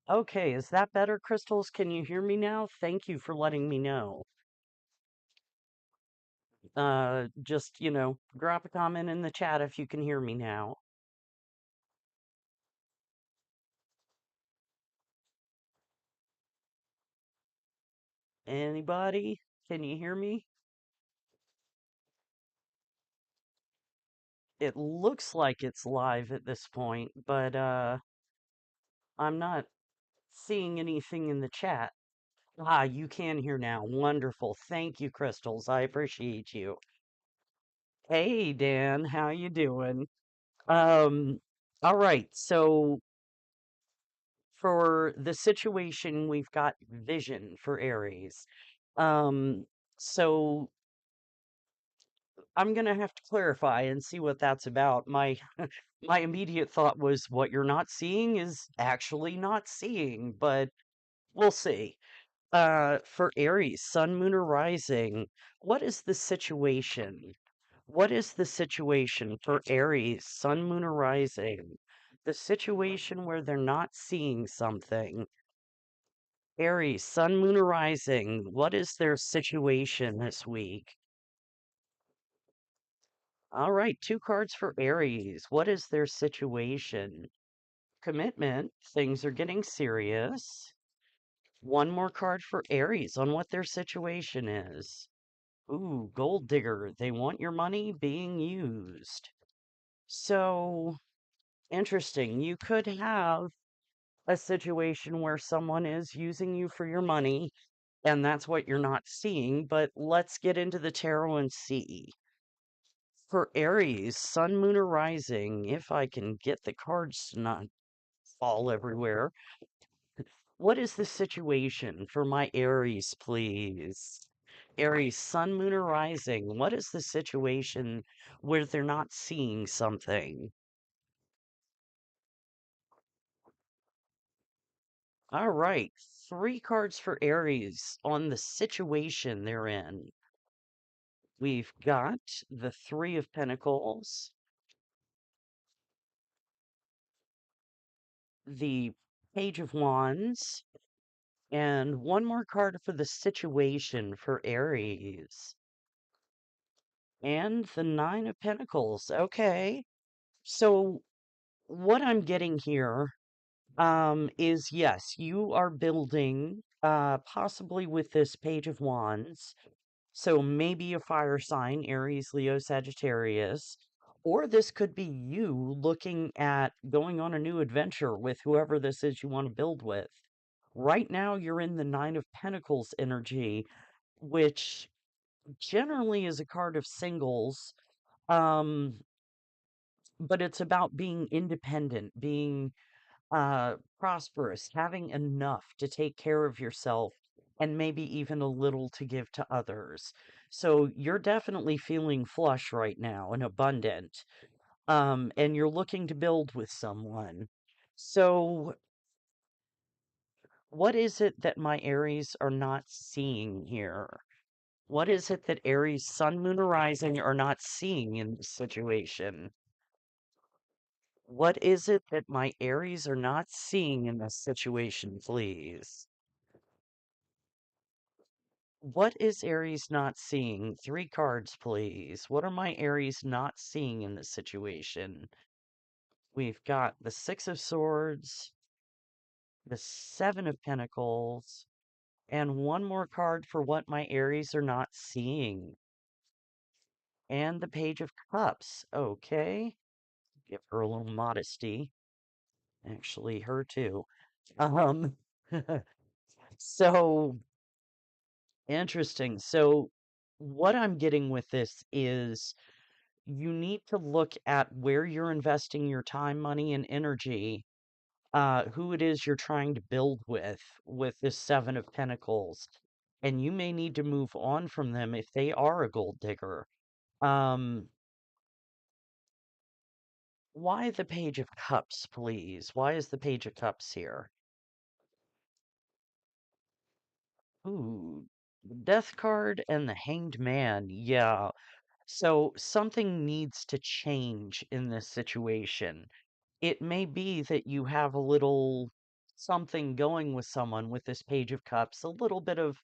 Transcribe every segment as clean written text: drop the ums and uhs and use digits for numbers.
Okay, is that better, Crystals? Can you hear me now? Thank you for letting me know. Just, drop a comment in the chat if you can hear me now. Anybody? Can you hear me? It looks like it's live at this point, but I'm not seeing anything in the chat. Ah, you can hear now. Wonderful. Thank you, Crystals. I appreciate you. Hey, Dan, how you doing? Um, all right. So for the situation, we've got vision for Aries. Um, so I'm gonna have to clarify and see what that's about. My my immediate thought was what you're not seeing is actually not seeing, but we'll see. For Aries, Sun, Moon, or Rising, what is the situation? What is the situation for Aries, Sun, Moon, or Rising? The situation where they're not seeing something. Aries, Sun, Moon, or Rising, what is their situation this week? All right, two cards for Aries. What is their situation? Commitment, things are getting serious. One more card for Aries on what their situation is. Ooh, gold digger, they want your money being used. So, interesting. You could have a situation where someone is using you for your money, and that's what you're not seeing, but let's get into the tarot and see. For Aries, Sun, Moon, or Rising, if I can get the cards to not fall everywhere, what is the situation for my Aries, please? Aries, Sun, Moon, or Rising, what is the situation where they're not seeing something? All right, three cards for Aries on the situation they're in. We've got the Three of Pentacles, the Page of Wands, and one more card for the situation for Aries. And the Nine of Pentacles. Okay. So what I'm getting here is yes, you are building possibly with this Page of Wands. So maybe a fire sign, Aries, Leo, Sagittarius, or this could be you looking at going on a new adventure with whoever this is you want to build with. Right now, you're in the Nine of Pentacles energy, which generally is a card of singles, um, but it's about being independent, being prosperous, having enough to take care of yourself, and maybe even a little to give to others. So you're definitely feeling flush right now and abundant, and you're looking to build with someone. So, what is it that my Aries are not seeing here? What is it that Aries, Sun, Moon, or Rising are not seeing in this situation? What is it that my Aries are not seeing in this situation, please? What is Aries not seeing? Three cards, please. What are my Aries not seeing in this situation? We've got the Six of Swords, the Seven of Pentacles, and one more card for what my Aries are not seeing. And the Page of Cups. Okay. Give her a little modesty. Actually, her too. Um, so interesting. So, what I'm getting with this is you need to look at where you're investing your time, money, and energy, who it is you're trying to build with this Seven of Pentacles. And you may need to move on from them if they are a gold digger. Um, why the Page of Cups, please? Why is the Page of Cups here? Ooh, the Death card and the Hanged Man. Yeah. So something needs to change in this situation. It may be that you have a little something going with someone with this Page of Cups, a little bit of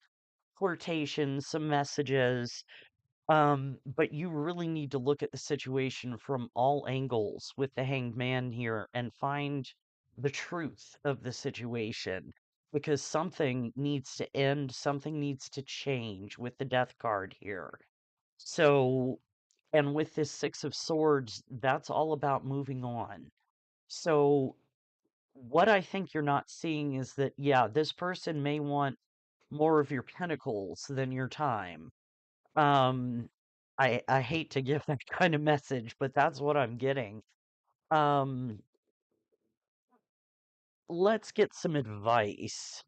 flirtation, some messages. But you really need to look at the situation from all angles with the Hanged Man here and find the truth of the situation because something needs to end, something needs to change with the Death card here. So, and with this Six of Swords, that's all about moving on. So, what I think you're not seeing is that, yeah, this person may want more of your pentacles than your time. Um, I hate to give that kind of message, but that's what I'm getting. Um, let's get some advice.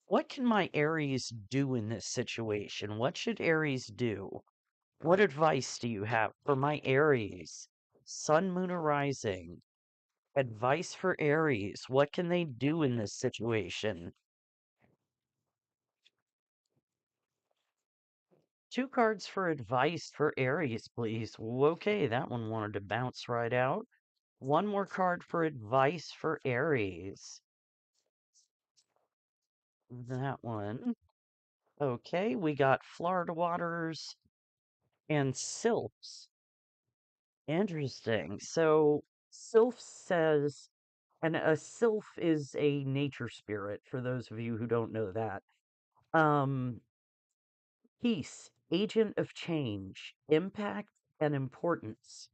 What can my Aries do in this situation? What should Aries do? What advice do you have for my Aries? Sun, Moon, or Rising. Advice for Aries. What can they do in this situation? Two cards for advice for Aries, please. Okay, that one wanted to bounce right out. One more card for advice for Aries. That one. Okay, we got Florida Waters and Sylphs. Interesting. So, Sylph says, and a Sylph is a nature spirit, for those of you who don't know that. Um, Peace, agent of change, impact, and importance.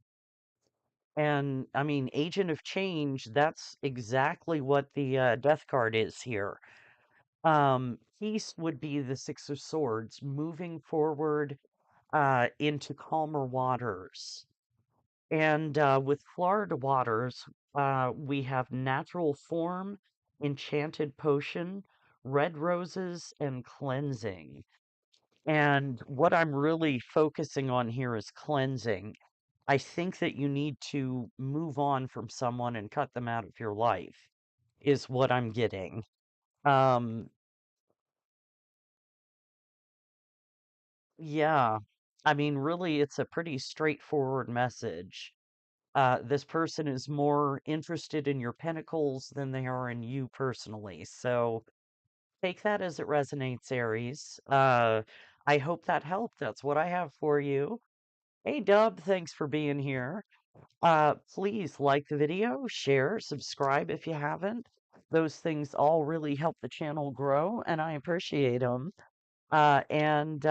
And I mean, agent of change, that's exactly what the death card is here. Peace would be the Six of Swords, moving forward into calmer waters. And with Florida Waters, we have natural form, enchanted potion, red roses, and cleansing. And what I'm really focusing on here is cleansing. I think that you need to move on from someone and cut them out of your life, is what I'm getting. Um, yeah, I mean, really, it's a pretty straightforward message. This person is more interested in your pentacles than they are in you personally. So take that as it resonates, Aries. I hope that helped. That's what I have for you. Hey, Dub, thanks for being here. Please like the video, share, subscribe if you haven't. Those things all really help the channel grow, and I appreciate them. And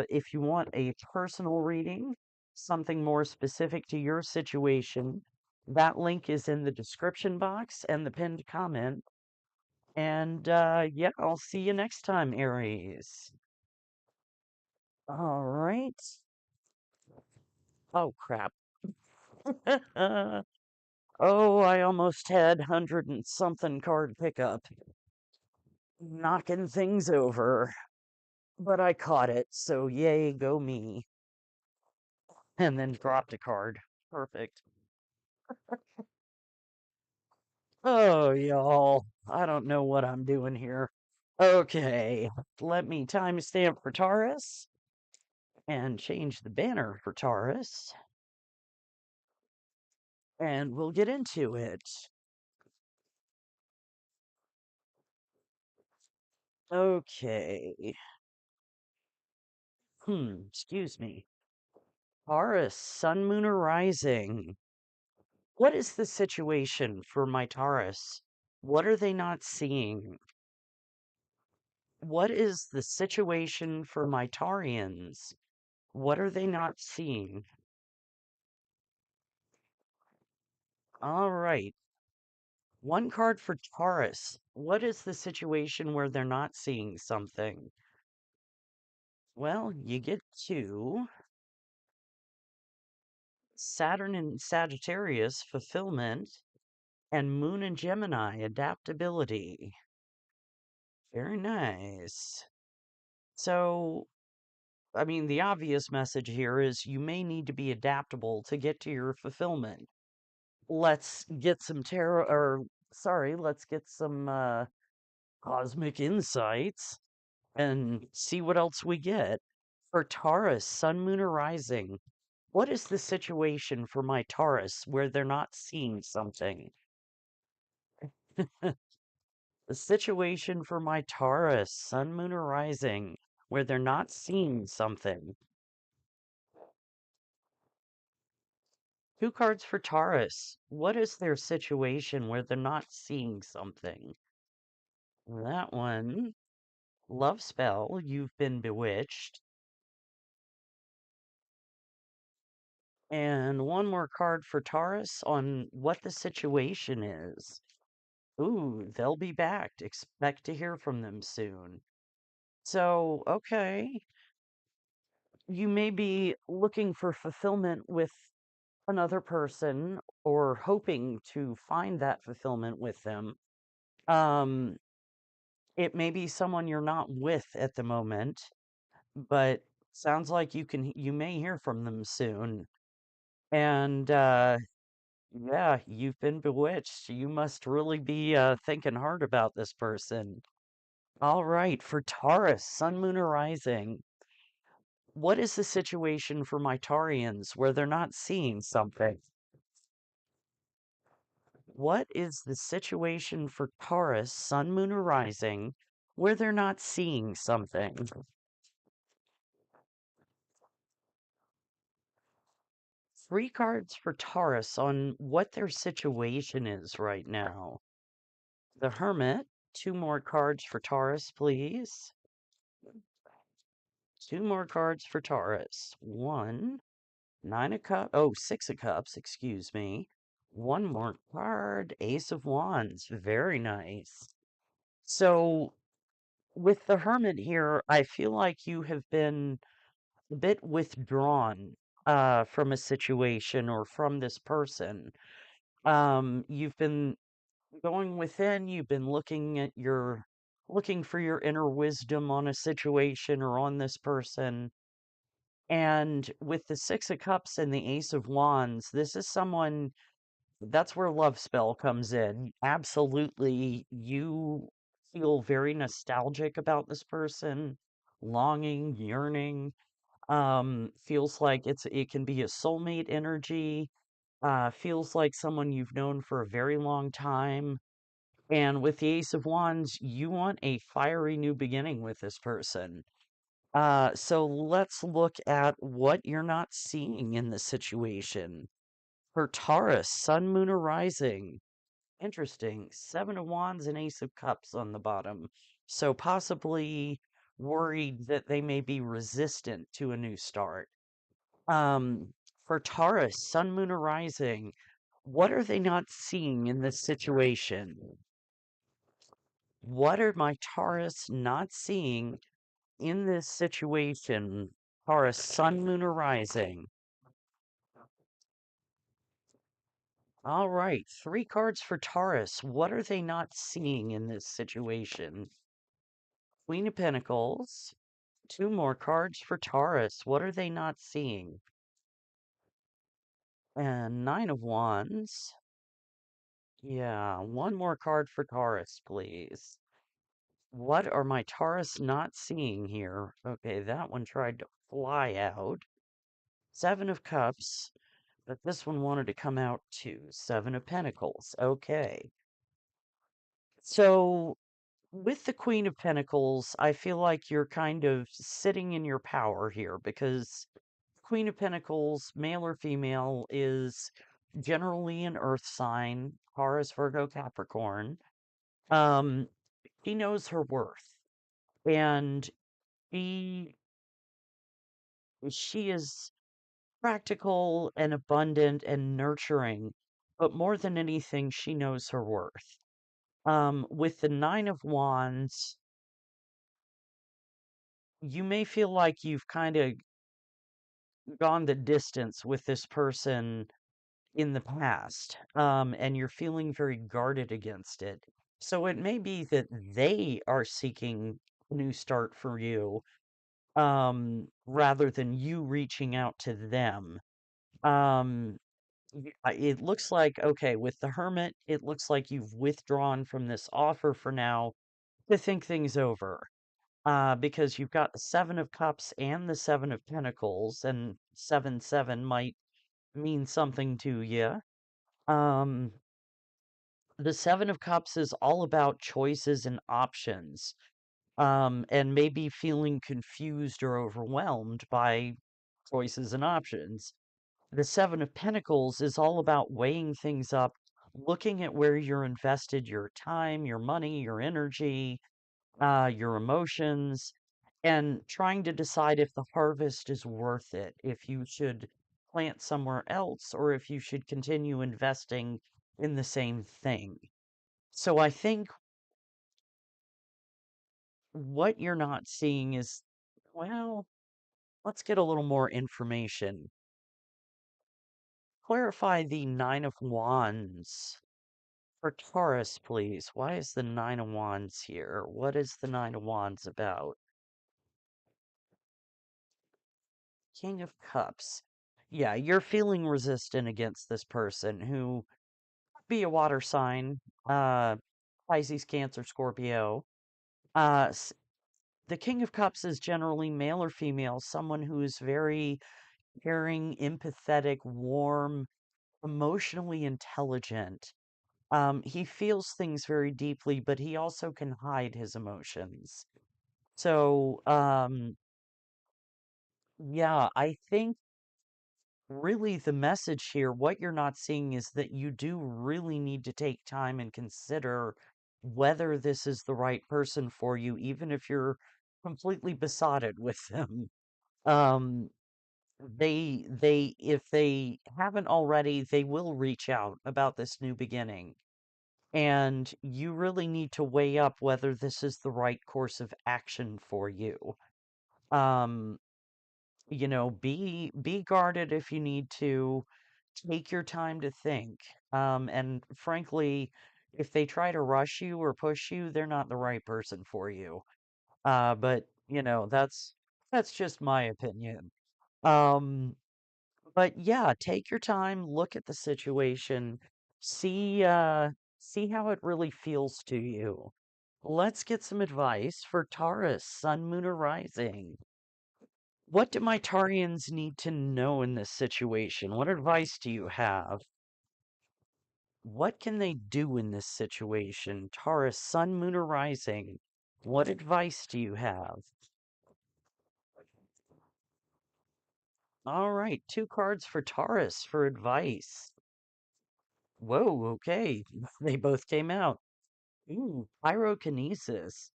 if you want a personal reading, something more specific to your situation, that link is in the description box and the pinned comment. And yeah, I'll see you next time, Aries. All right. Oh, crap. Oh, I almost had 100 and something card pickup, knocking things over, but I caught it, so yay, go me. And then dropped a card. Perfect. Oh, y'all, I don't know what I'm doing here. Okay, let me timestamp for Taurus and change the banner for Taurus, and we'll get into it. Okay. Excuse me. Taurus, Sun, Moon, or Rising. What is the situation for my Taurus? What are they not seeing? What is the situation for my Taurians? What are they not seeing? All right. One card for Taurus. What is the situation where they're not seeing something? Well, you get two. Saturn and Sagittarius, fulfillment, and Moon and Gemini, adaptability. Very nice. So, I mean, the obvious message here is you may need to be adaptable to get to your fulfillment. Let's get some tarot, or sorry, let's get some cosmic insights and see what else we get. For Taurus, Sun, Moon, or Rising, what is the situation for my Taurus where they're not seeing something? The situation for my Taurus, Sun, Moon, or Rising, where they're not seeing something. Two cards for Taurus. What is their situation where they're not seeing something? That one, love spell, you've been bewitched. And one more card for Taurus on what the situation is. Ooh, they'll be back. Expect to hear from them soon. So, okay, you may be looking for fulfillment with another person or hoping to find that fulfillment with them. Um, it may be someone you're not with at the moment, but sounds like you may hear from them soon. And yeah, you've been bewitched. You must really be thinking hard about this person. All right, for Taurus, Sun, Moon, or Rising, what is the situation for my Taurians where they're not seeing something? What is the situation for Taurus, Sun, Moon, or Rising, where they're not seeing something? Three cards for Taurus on what their situation is right now. The Hermit, two more cards for Taurus, please. Two more cards for Taurus. One, Nine of Cups, oh, Six of Cups, excuse me. One more card, Ace of Wands. Very nice. So, with the Hermit here, I feel like you have been a bit withdrawn from a situation or from this person. You've been going within, you've been looking for your inner wisdom on a situation or on this person. And with the Six of Cups and the Ace of Wands, this is someone that's where love spell comes in. Absolutely, you feel very nostalgic about this person, longing, yearning. Feels like it can be a soulmate energy. Feels like someone you've known for a very long time. And with the Ace of Wands, you want a fiery new beginning with this person. So let's look at what you're not seeing in this situation. For Taurus, Sun, Moon, or Rising. Interesting. Seven of Wands and Ace of Cups on the bottom. So possibly worried that they may be resistant to a new start. For Taurus, Sun, Moon, or Rising, what are they not seeing in this situation? What are my Taurus not seeing in this situation? Taurus, Sun, Moon, or Rising. All right, three cards for Taurus. What are they not seeing in this situation? Queen of Pentacles. Two more cards for Taurus. What are they not seeing? And Nine of Wands. Yeah, one more card for Taurus, please. What are my Taurus not seeing here? Okay, that one tried to fly out. Seven of Cups, but this one wanted to come out too. Seven of Pentacles. Okay. So with the Queen of Pentacles, I feel like you're kind of sitting in your power here because Queen of Pentacles, male or female, is generally an earth sign, Taurus, Virgo, Capricorn. Um, she knows her worth, and she she is practical and abundant and nurturing, but more than anything, she knows her worth. With the Nine of Wands, you may feel like you've kind of gone the distance with this person in the past, and you're feeling very guarded against it. So it may be that they are seeking a new start for you, rather than you reaching out to them. Um, it looks like, okay, with the Hermit, it looks like you've withdrawn from this offer for now to think things over. Because you've got the Seven of Cups and the Seven of Pentacles, and 7-7 might mean something to you. Um, The Seven of Cups is all about choices and options, and maybe feeling confused or overwhelmed by choices and options. The Seven of Pentacles is all about weighing things up, looking at where you're invested your time, your money, your energy, your emotions, and trying to decide if the harvest is worth it, if you should plant somewhere else, or if you should continue investing in the same thing. So I think what you're not seeing is, well, let's get a little more information. Clarify the Nine of Wands for Taurus, please. Why is the Nine of Wands here? What is the Nine of Wands about? King of Cups. Yeah, you're feeling resistant against this person who could be a water sign, uh, Pisces, Cancer, Scorpio. Uh, the King of Cups is generally male or female, someone who is very caring, empathetic, warm, emotionally intelligent. He feels things very deeply, but he also can hide his emotions. So, yeah, I think really the message here, what you're not seeing is that you do really need to take time and consider whether this is the right person for you, even if you're completely besotted with them. Um, if they haven't already, they will reach out about this new beginning. And you really need to weigh up whether this is the right course of action for you. Um, be guarded if you need to. Take your time to think. And frankly, if they try to rush you or push you, they're not the right person for you. But that's just my opinion. Um, but yeah, take your time, look at the situation, see see how it really feels to you. Let's get some advice for Taurus, Sun, Moon, or Rising. What do my Tarians need to know in this situation? What advice do you have? What can they do in this situation? Taurus, Sun, Moon, or Rising. What advice do you have? All right, two cards for Taurus for advice. Whoa, okay. They both came out. Ooh, pyrokinesis.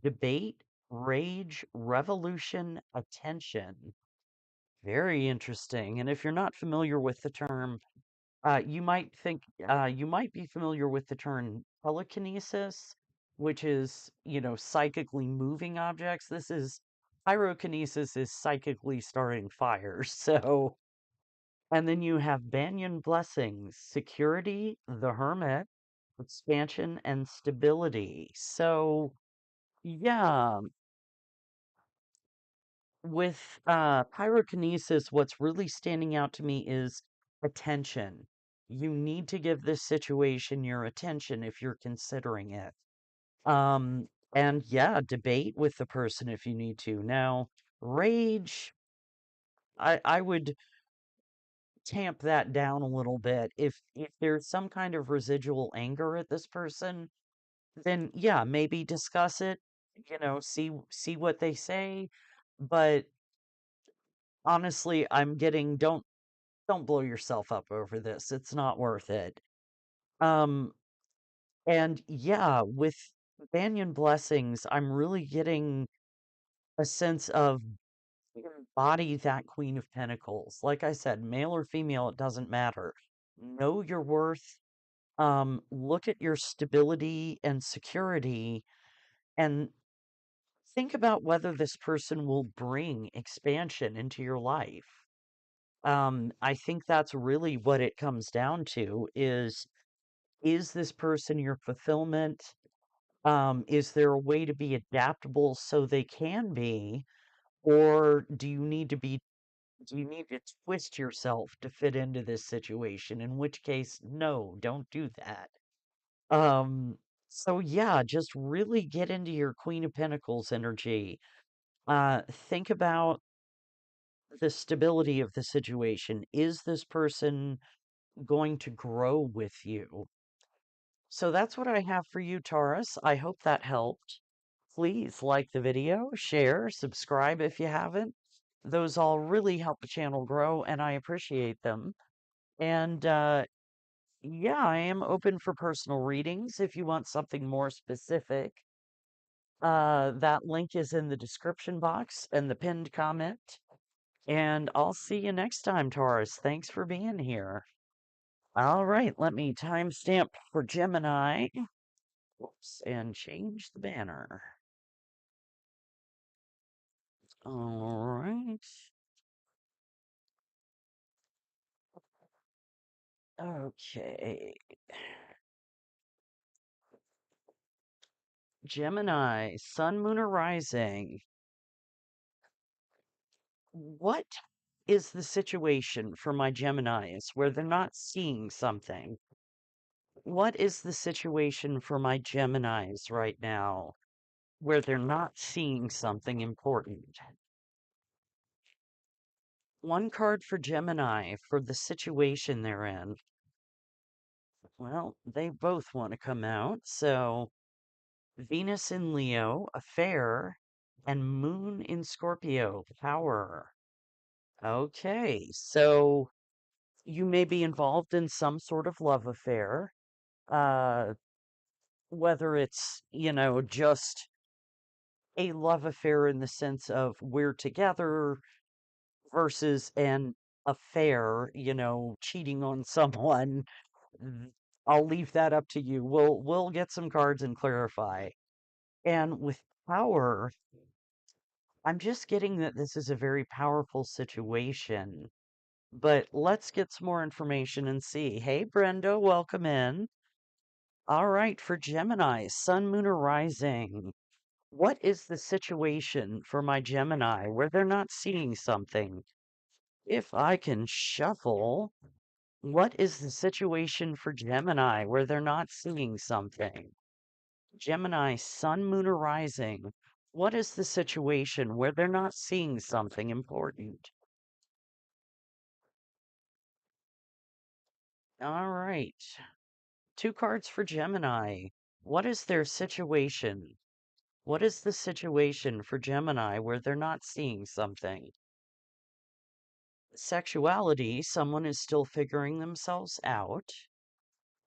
Debate, rage, revolution, attention. Very interesting. And if you're not familiar with the term, you might be familiar with the term telekinesis, which is, psychically moving objects. This is pyrokinesis is psychically starting fires. So, and then you have Banyan blessings, security, the hermit, expansion, and stability. So, yeah, with pyrokinesis, what's really standing out to me is attention. You need to give this situation your attention if you're considering it. And yeah, debate with the person if you need to. Now, rage, I would tamp that down a little bit. If there's some kind of residual anger at this person, then yeah, maybe discuss it, see what they say. But honestly, I'm getting don't blow yourself up over this. It's not worth it. Um, and yeah, with Banyan blessings, I'm really getting a sense of embody that Queen of Pentacles. Like I said, male or female, it doesn't matter. Know your worth. Look at your stability and security and think about whether this person will bring expansion into your life. I think that's really what it comes down to is this person your fulfillment? Is there a way to be adaptable so they can be? Or do you need to twist yourself to fit into this situation? In which case, no, don't do that. Um, so yeah, just really get into your Queen of Pentacles energy. Think about the stability of the situation. Is this person going to grow with you? So that's what I have for you, Taurus. I hope that helped. Please like the video, share, subscribe if you haven't. Those all really help the channel grow, and I appreciate them. And yeah, I am open for personal readings if you want something more specific. That link is in the description box and the pinned comment. And I'll see you next time, Taurus. Thanks for being here. All right, let me timestamp for Gemini. Whoops, and change the banner. All right. Okay. Gemini, Sun, Moon, or Rising. What is the situation for my Geminis where they're not seeing something? What is the situation for my Geminis right now where they're not seeing something important? One card for Gemini for the situation they're in. Well, they both want to come out. So Venus in Leo, affair, and Moon in Scorpio, power. Okay, so you may be involved in some sort of love affair, uh, whether it's, just a love affair in the sense of we're together versus an affair, cheating on someone. th- I'll leave that up to you. We'll get some cards and clarify. And with power, I'm just getting that this is a very powerful situation. But let's get some more information and see. Hey, Brenda, welcome in. All right, for Gemini, Sun, Moon, or Rising. What is the situation for my Gemini where they're not seeing something? If I can shuffle, what is the situation for Gemini where they're not seeing something? Gemini, Sun, Moon, or Rising. What is the situation where they're not seeing something important? All right. Two cards for Gemini. What is their situation? What is the situation for Gemini where they're not seeing something? Sexuality, someone is still figuring themselves out.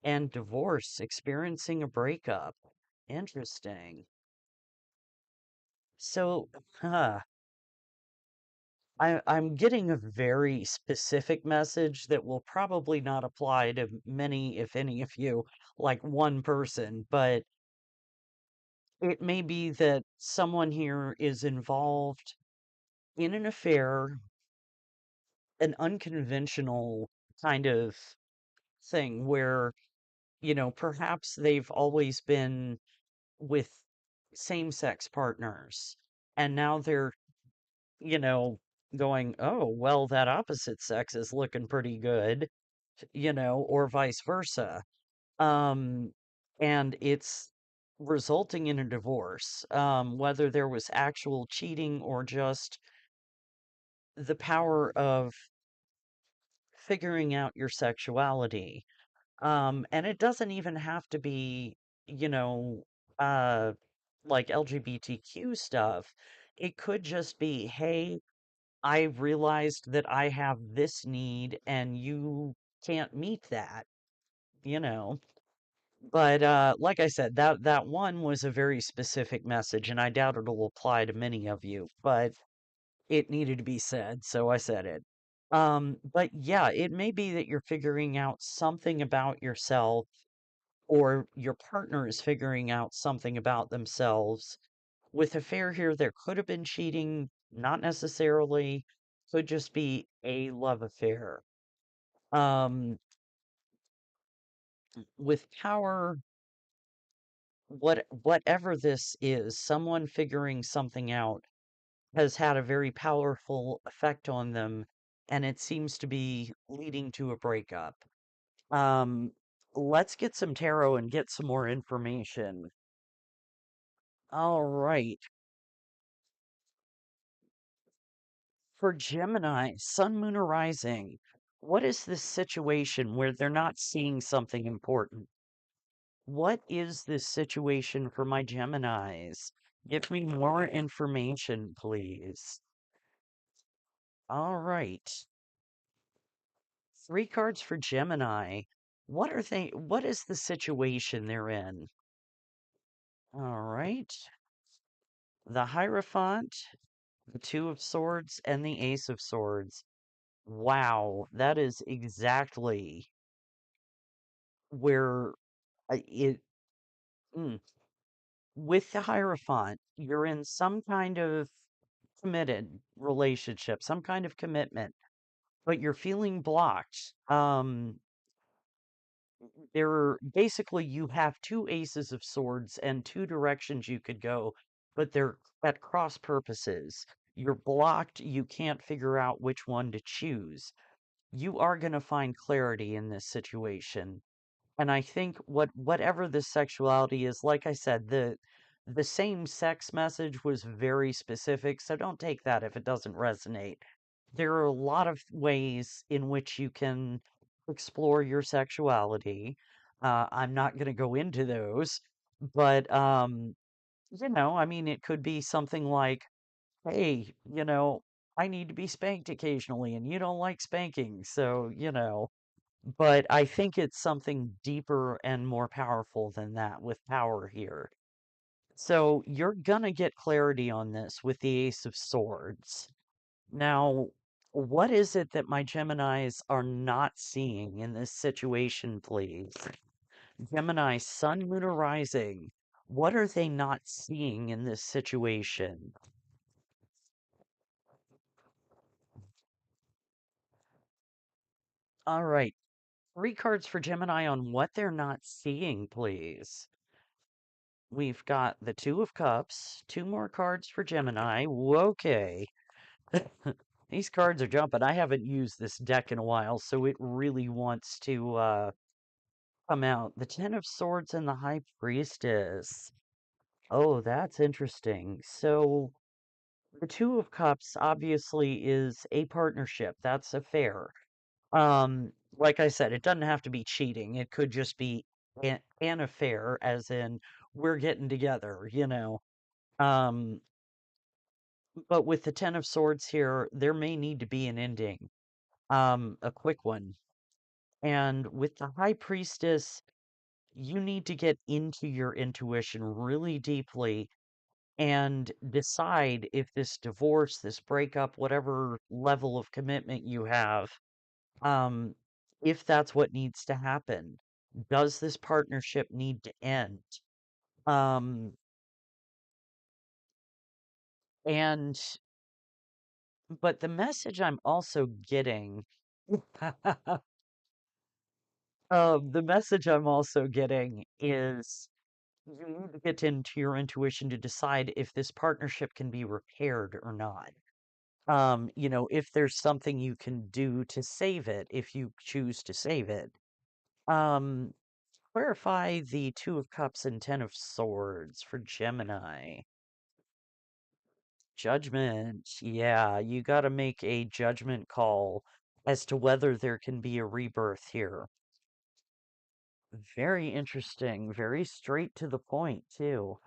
And divorce, experiencing a breakup. Interesting. So, I'm getting a very specific message that will probably not apply to many, if any of you, like one person, but it may be that someone here is involved in an affair, an unconventional kind of thing where, perhaps they've always been with same-sex partners and now they're, you know, going, oh, well, that opposite sex is looking pretty good, or vice versa. Um, and it's resulting in a divorce, whether there was actual cheating or just the power of figuring out your sexuality. And it doesn't even have to be, you know, uh, like LGBTQ stuff. It could just be, hey, I realized that I have this need and you can't meet that, you know. But like I said, that one was a very specific message, and I doubt it'll apply to many of you, but it needed to be said, so I said it. But yeah, it may be that you're figuring out something about yourself or your partner is figuring out something about themselves. With affair here, there could have been cheating, not necessarily, could just be a love affair. Um, with power, whatever this is, someone figuring something out has had a very powerful effect on them, and it seems to be leading to a breakup. Um, let's get some tarot and get some more information. All right. For Gemini, Sun, Moon, or Rising, what is this situation where they're not seeing something important? What is this situation for my Geminis? Give me more information, please. All right. Three cards for Gemini. What is the situation they're in? All right. The Hierophant, the Two of Swords, and the Ace of Swords. Wow, that is exactly where it. Mm. With the Hierophant, you're in some kind of committed relationship, some kind of commitment, but you're feeling blocked. Basically you have two aces of swords and two directions you could go, but they're at cross purposes. You're blocked, you can't figure out which one to choose. You are going to find clarity in this situation. And I think whatever the sexuality is, like I said, the same sex message was very specific, so don't take that if it doesn't resonate. There are a lot of ways in which you can explore your sexuality. I'm not going to go into those, but I mean, it could be something like, hey, I need to be spanked occasionally, and you don't like spanking, so, but I think it's something deeper and more powerful than that with power here. So you're gonna get clarity on this with the Ace of Swords. Now, what is it that my Geminis are not seeing in this situation, please? Gemini, Sun, Moon, or Rising. What are they not seeing in this situation? All right, three cards for Gemini on what they're not seeing, please. We've got the Two of Cups, two more cards for Gemini. Okay. These cards are jumping. I haven't used this deck in a while, so it really wants to come out. The Ten of Swords and the High Priestess. Oh, that's interesting. So, the Two of Cups obviously is a partnership. That's a fair. Like I said, it doesn't have to be cheating. It could just be an affair, as in we're getting together. Um, but with the Ten of Swords here, there may need to be an ending, a quick one. And with the High Priestess, you need to get into your intuition really deeply and decide if this divorce, this breakup, whatever level of commitment you have, um, if that's what needs to happen. Does this partnership need to end? Um, and but the message I'm also getting, the message I'm also getting is you need to get into your intuition to decide if this partnership can be repaired or not. If there's something you can do to save it, if you choose to save it. Um, Clarify the Two of Cups and Ten of Swords for Gemini. Judgment. Yeah, you got to make a judgment call as to whether there can be a rebirth here. Very interesting. Very straight to the point, too.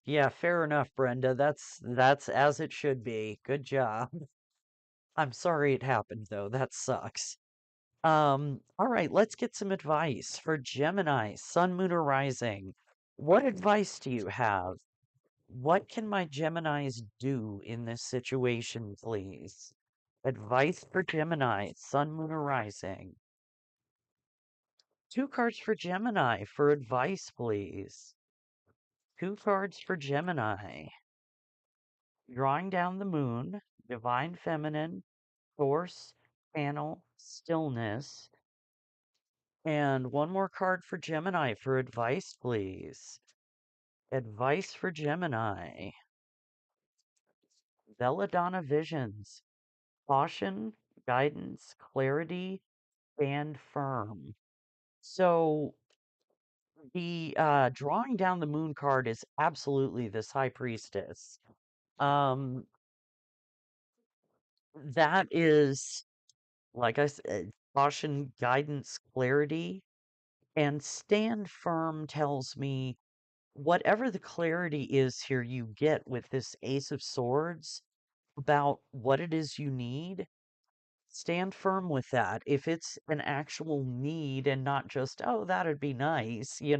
Yeah, fair enough, Brenda. That's as it should be. Good job. I'm sorry it happened, though. That sucks. All right, let's get some advice for Gemini, Sun, Moon, or Rising. What advice do you have? What can my Geminis do in this situation, please? Advice for Gemini, Sun, Moon, or Rising. Two cards for Gemini for advice, please. Two cards for Gemini. Drawing down the moon, Divine Feminine, Force, Panel, Stillness. And one more card for Gemini for advice, please. Advice for Gemini. Belladonna Visions. Caution, guidance, clarity, stand firm. So the drawing down the moon card is absolutely this high priestess. Um, that is, like I said, caution, guidance, clarity, and stand firm tells me whatever the clarity is here you get with this Ace of Swords about what it is you need, stand firm with that. If it's an actual need and not just, oh, that'd be nice, you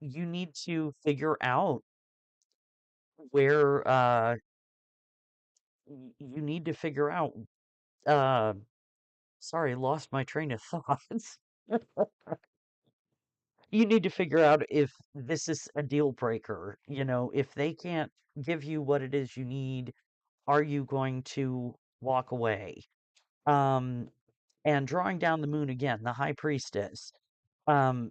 need to figure out where you need to figure out uh sorry, lost my train of thoughts. You need to figure out if this is a deal breaker. If they can't give you what it is you need, are you going to walk away? Um, and drawing down the moon again, the high priestess,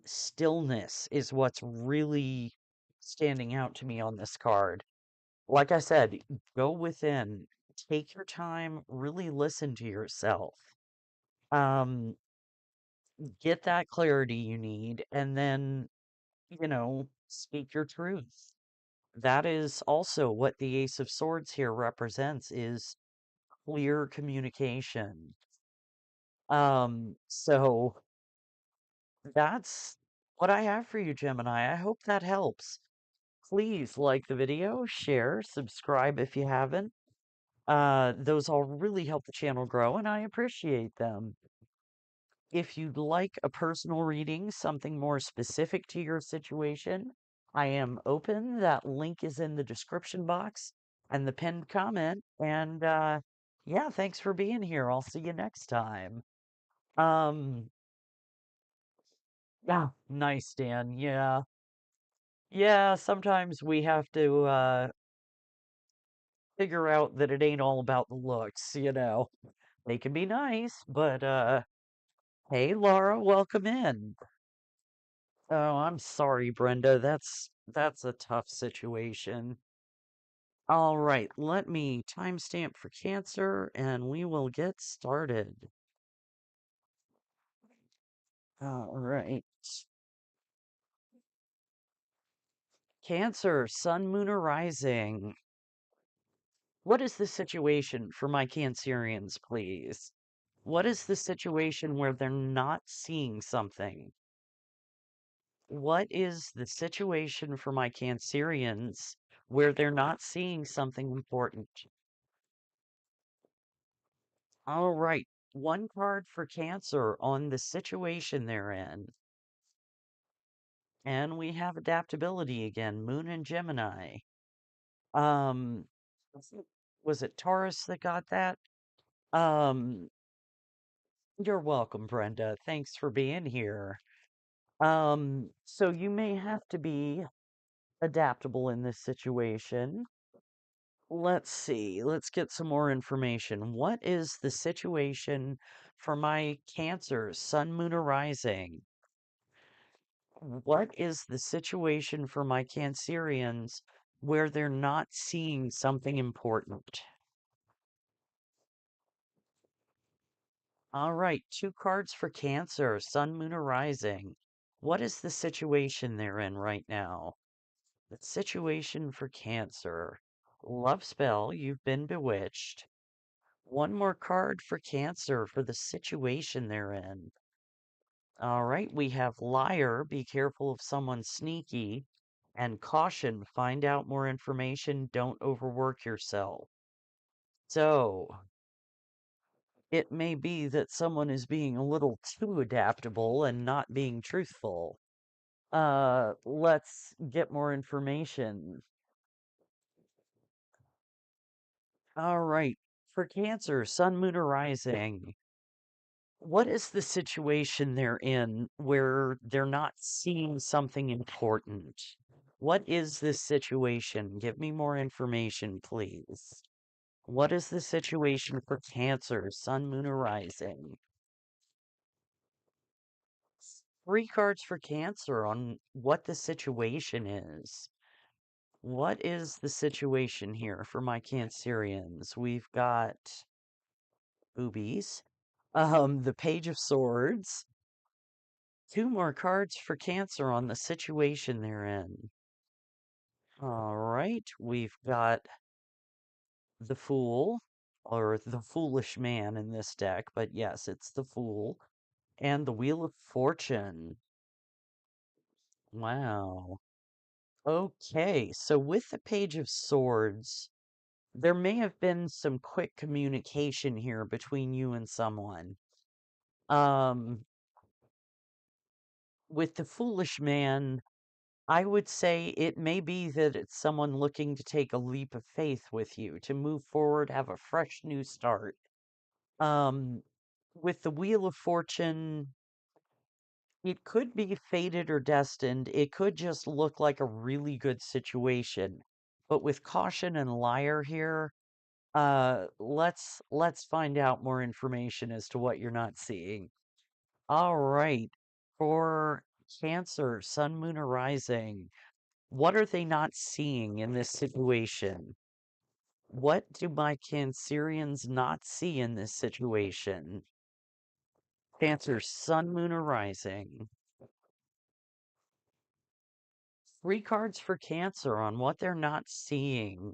stillness is what's really standing out to me on this card. Like I said, go within, take your time, really listen to yourself. Um, get that clarity you need, and then, speak your truth. That is also what the Ace of Swords here represents is clear communication. So that's what I have for you, Gemini. I hope that helps. Please like the video, share, subscribe if you haven't. Those all really help the channel grow, and I appreciate them. If you'd like a personal reading, something more specific to your situation, I am open. That link is in the description box and the pinned comment. And yeah, thanks for being here. I'll see you next time. Um, yeah, nice, Dan. Yeah. Yeah, sometimes we have to figure out that it ain't all about the looks. They can be nice, but hey, Laura, welcome in. Oh, I'm sorry, Brenda. That's a tough situation. All right, let me timestamp for Cancer and we will get started. All right. Cancer, Sun, Moon, or Rising. What is the situation for my Cancerians, please? What is the situation where they're not seeing something? What is the situation for my Cancerians where they're not seeing something important? All right. One card for Cancer on the situation they're in. And we have adaptability again, Moon and Gemini. Um, was it Taurus that got that? Um, you're welcome, Brenda. Thanks for being here. So you may have to be adaptable in this situation. Let's see. Let's get some more information. What is the situation for my Cancer, Sun, Moon, or Rising? What is the situation for my Cancerians where they're not seeing something important? All right, two cards for Cancer, Sun, Moon, or Rising. What is the situation they're in right now? The situation for Cancer. Love spell, you've been bewitched. One more card for Cancer for the situation they're in. All right, we have Liar, be careful of someone sneaky, and Caution, find out more information, don't overwork yourself. So, it may be that someone is being a little too adaptable and not being truthful. Let's get more information. All right, for Cancer, Sun, Moon, or Rising. What is the situation they're in where they're not seeing something important? What is this situation? Give me more information, please. What is the situation for Cancer, Sun, Moon, or Rising? Three cards for Cancer on what the situation is. What is the situation here for my Cancerians? We've got boobies, the Page of Swords. Two more cards for Cancer on the situation they're in. All right, we've got the Fool or the foolish man in this deck, but yes, it's the Fool. And the Wheel of Fortune. Wow. Okay, so with the Page of Swords, there may have been some quick communication here between you and someone. Um, with the Foolish Man, I would say it may be that it's someone looking to take a leap of faith with you, to move forward, have a fresh new start. Um, with the Wheel of Fortune, it could be fated or destined. It could just look like a really good situation. But with Caution and Liar here, let's find out more information as to what you're not seeing. All right. For Cancer, Sun, Moon, or Rising, what are they not seeing in this situation? What do my Cancerians not see in this situation? Cancer, Sun, Moon, or Rising. 3 cards for Cancer on what they're not seeing.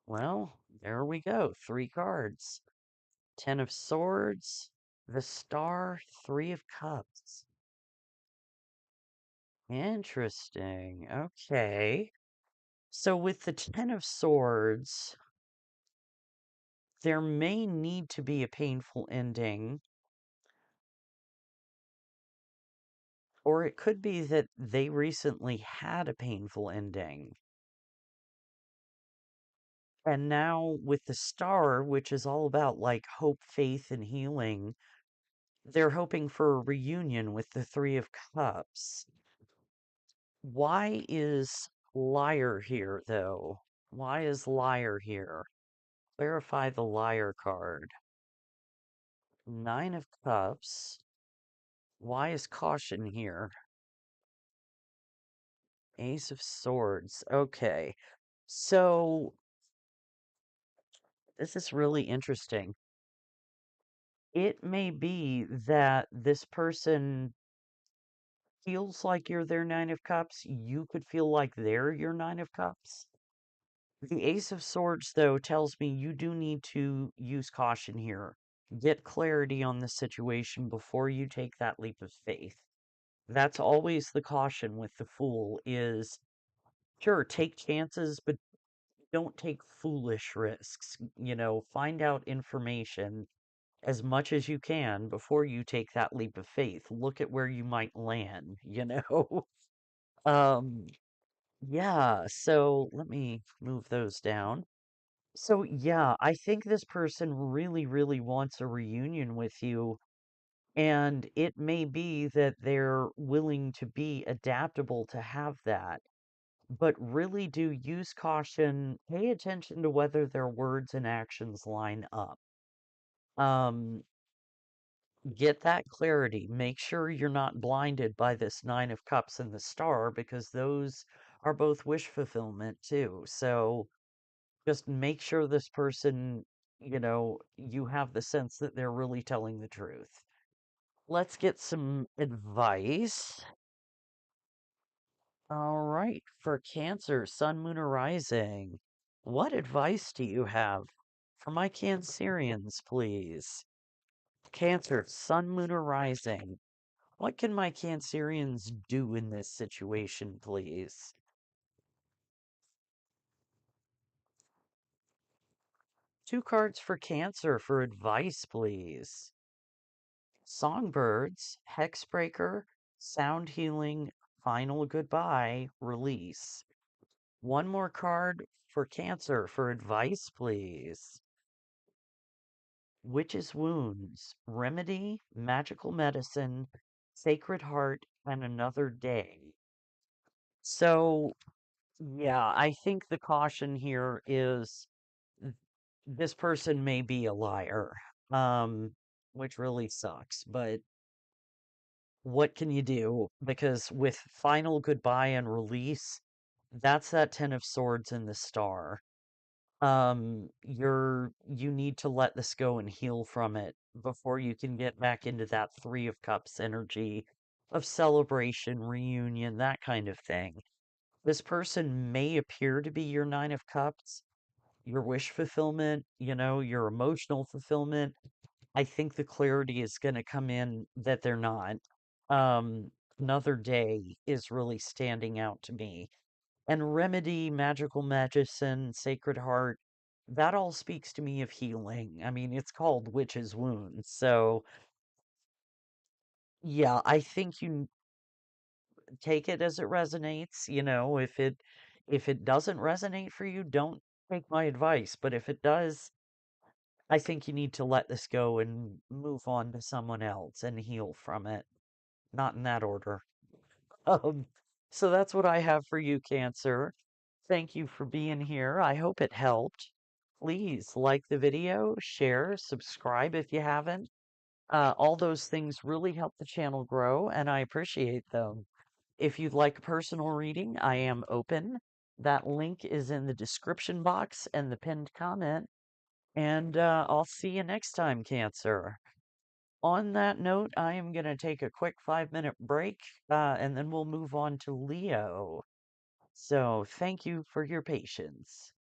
Well, there we go. 3 cards. 10 of Swords, the Star, 3 of Cups. Interesting. Okay. So with the 10 of Swords, there may need to be a painful ending, or it could be that they recently had a painful ending. And now with the Star, which is all about like hope, faith, and healing, they're hoping for a reunion with the 3 of Cups. Why is Liar here, though? Why is Liar here? Clarify the Liar card. 9 of Cups. Why is Caution here? Ace of Swords. Okay. So, this is really interesting. It may be that this person feels like you're their 9 of Cups. You could feel like they're your 9 of Cups. The Ace of Swords, though, tells me you do need to use caution here. Get clarity on the situation before you take that leap of faith. That's always the caution with the Fool is, sure, take chances, but don't take foolish risks. Find out information as much as you can before you take that leap of faith. Look at where you might land. Um, yeah, so let me move those down. So, yeah, I think this person really, really wants a reunion with you, and it may be that they're willing to be adaptable to have that. But really do use caution. Pay attention to whether their words and actions line up. Um, get that clarity. Make sure you're not blinded by this 9 of Cups and the Star, because those are both wish fulfillment too. So, just make sure this person, you have the sense that they're really telling the truth. Let's get some advice. All right, for Cancer, Sun, Moon, or Rising, what advice do you have for my Cancerians, please? Cancer, Sun, Moon, or Rising, what can my Cancerians do in this situation, please? 2 cards for Cancer for advice, please. Songbirds, Hexbreaker, Sound Healing, Final Goodbye, Release. One more card for Cancer for advice, please. Witch's Wounds, Remedy, Magical Medicine, Sacred Heart, and Another Day. So, yeah, I think the caution here is this person may be a liar, which really sucks, but what can you do? Because with Final Goodbye and Release, that's that 10 of Swords and the Star. You need to let this go and heal from it before you can get back into that 3 of Cups energy of celebration, reunion, that kind of thing. This person may appear to be your 9 of Cups, your wish fulfillment, your emotional fulfillment. I think the clarity is going to come in that they're not. Um, Another day is really standing out to me. And remedy, magical medicine, sacred heart, that all speaks to me of healing. I mean, it's called witch's wounds. So, yeah, I think you take it as it resonates. If it doesn't resonate for you, don't take my advice. But if it does, I think you need to let this go and move on to someone else and heal from it. Not in that order. Um, so that's what I have for you, Cancer. Thank you for being here. I hope it helped. Please like the video, share, subscribe if you haven't. All those things really help the channel grow, and I appreciate them. If you'd like a personal reading, I am open. That link is in the description box and the pinned comment. And I'll see you next time, Cancer. On that note, I am going to take a quick 5-minute break, and then we'll move on to Leo. So thank you for your patience.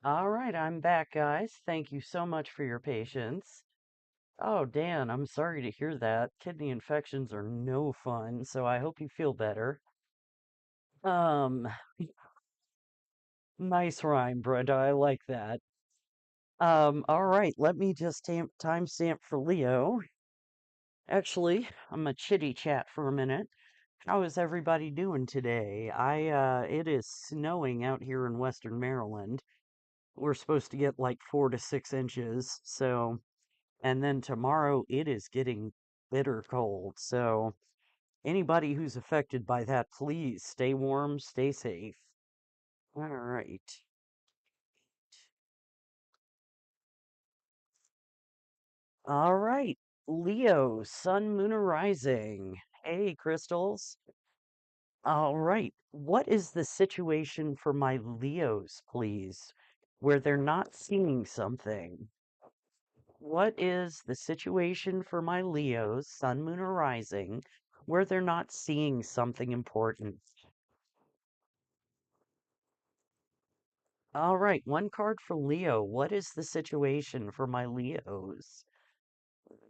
All right, I'm back, guys. Thank you so much for your patience. Oh, Dan, I'm sorry to hear that. Kidney infections are no fun, so I hope you feel better. Um, nice rhyme, Brenda. I like that. All right, let me just timestamp for Leo. Actually, I'm a chitty chat for a minute. How is everybody doing today? It is snowing out here in Western Maryland. We're supposed to get like 4 to 6 inches, so, and then tomorrow it is getting bitter cold. So, anybody who's affected by that, please stay warm, stay safe. All right. All right. Leo, sun, moon, or rising. Hey, crystals. All right. What is the situation for my Leos, please, where they're not seeing something? What is the situation for my Leos, sun, moon, or rising, where they're not seeing something important? All right, one card for Leo. What is the situation for my Leos?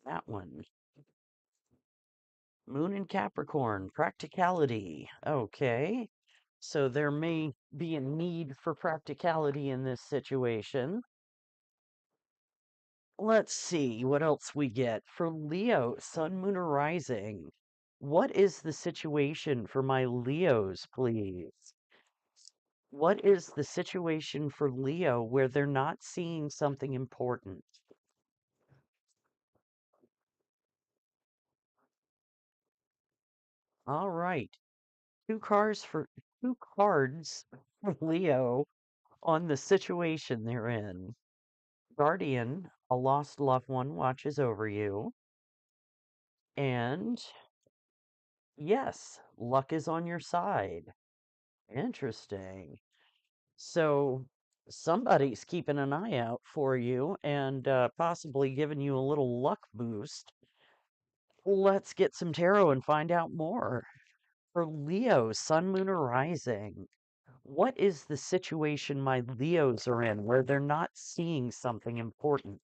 That one. Moon in Capricorn, practicality. Okay. So there may be a need for practicality in this situation. Let's see what else we get. For Leo, Sun, Moon, or Rising. What is the situation for my Leos, please? What is the situation for Leo where they're not seeing something important? All right. Two cards for Leo on the situation they're in. Guardian, a lost loved one watches over you. And yes, luck is on your side. Interesting. So somebody's keeping an eye out for you and possibly giving you a little luck boost. Let's get some tarot and find out more. For Leo, Sun, Moon, or Rising, what is the situation my Leos are in where they're not seeing something important?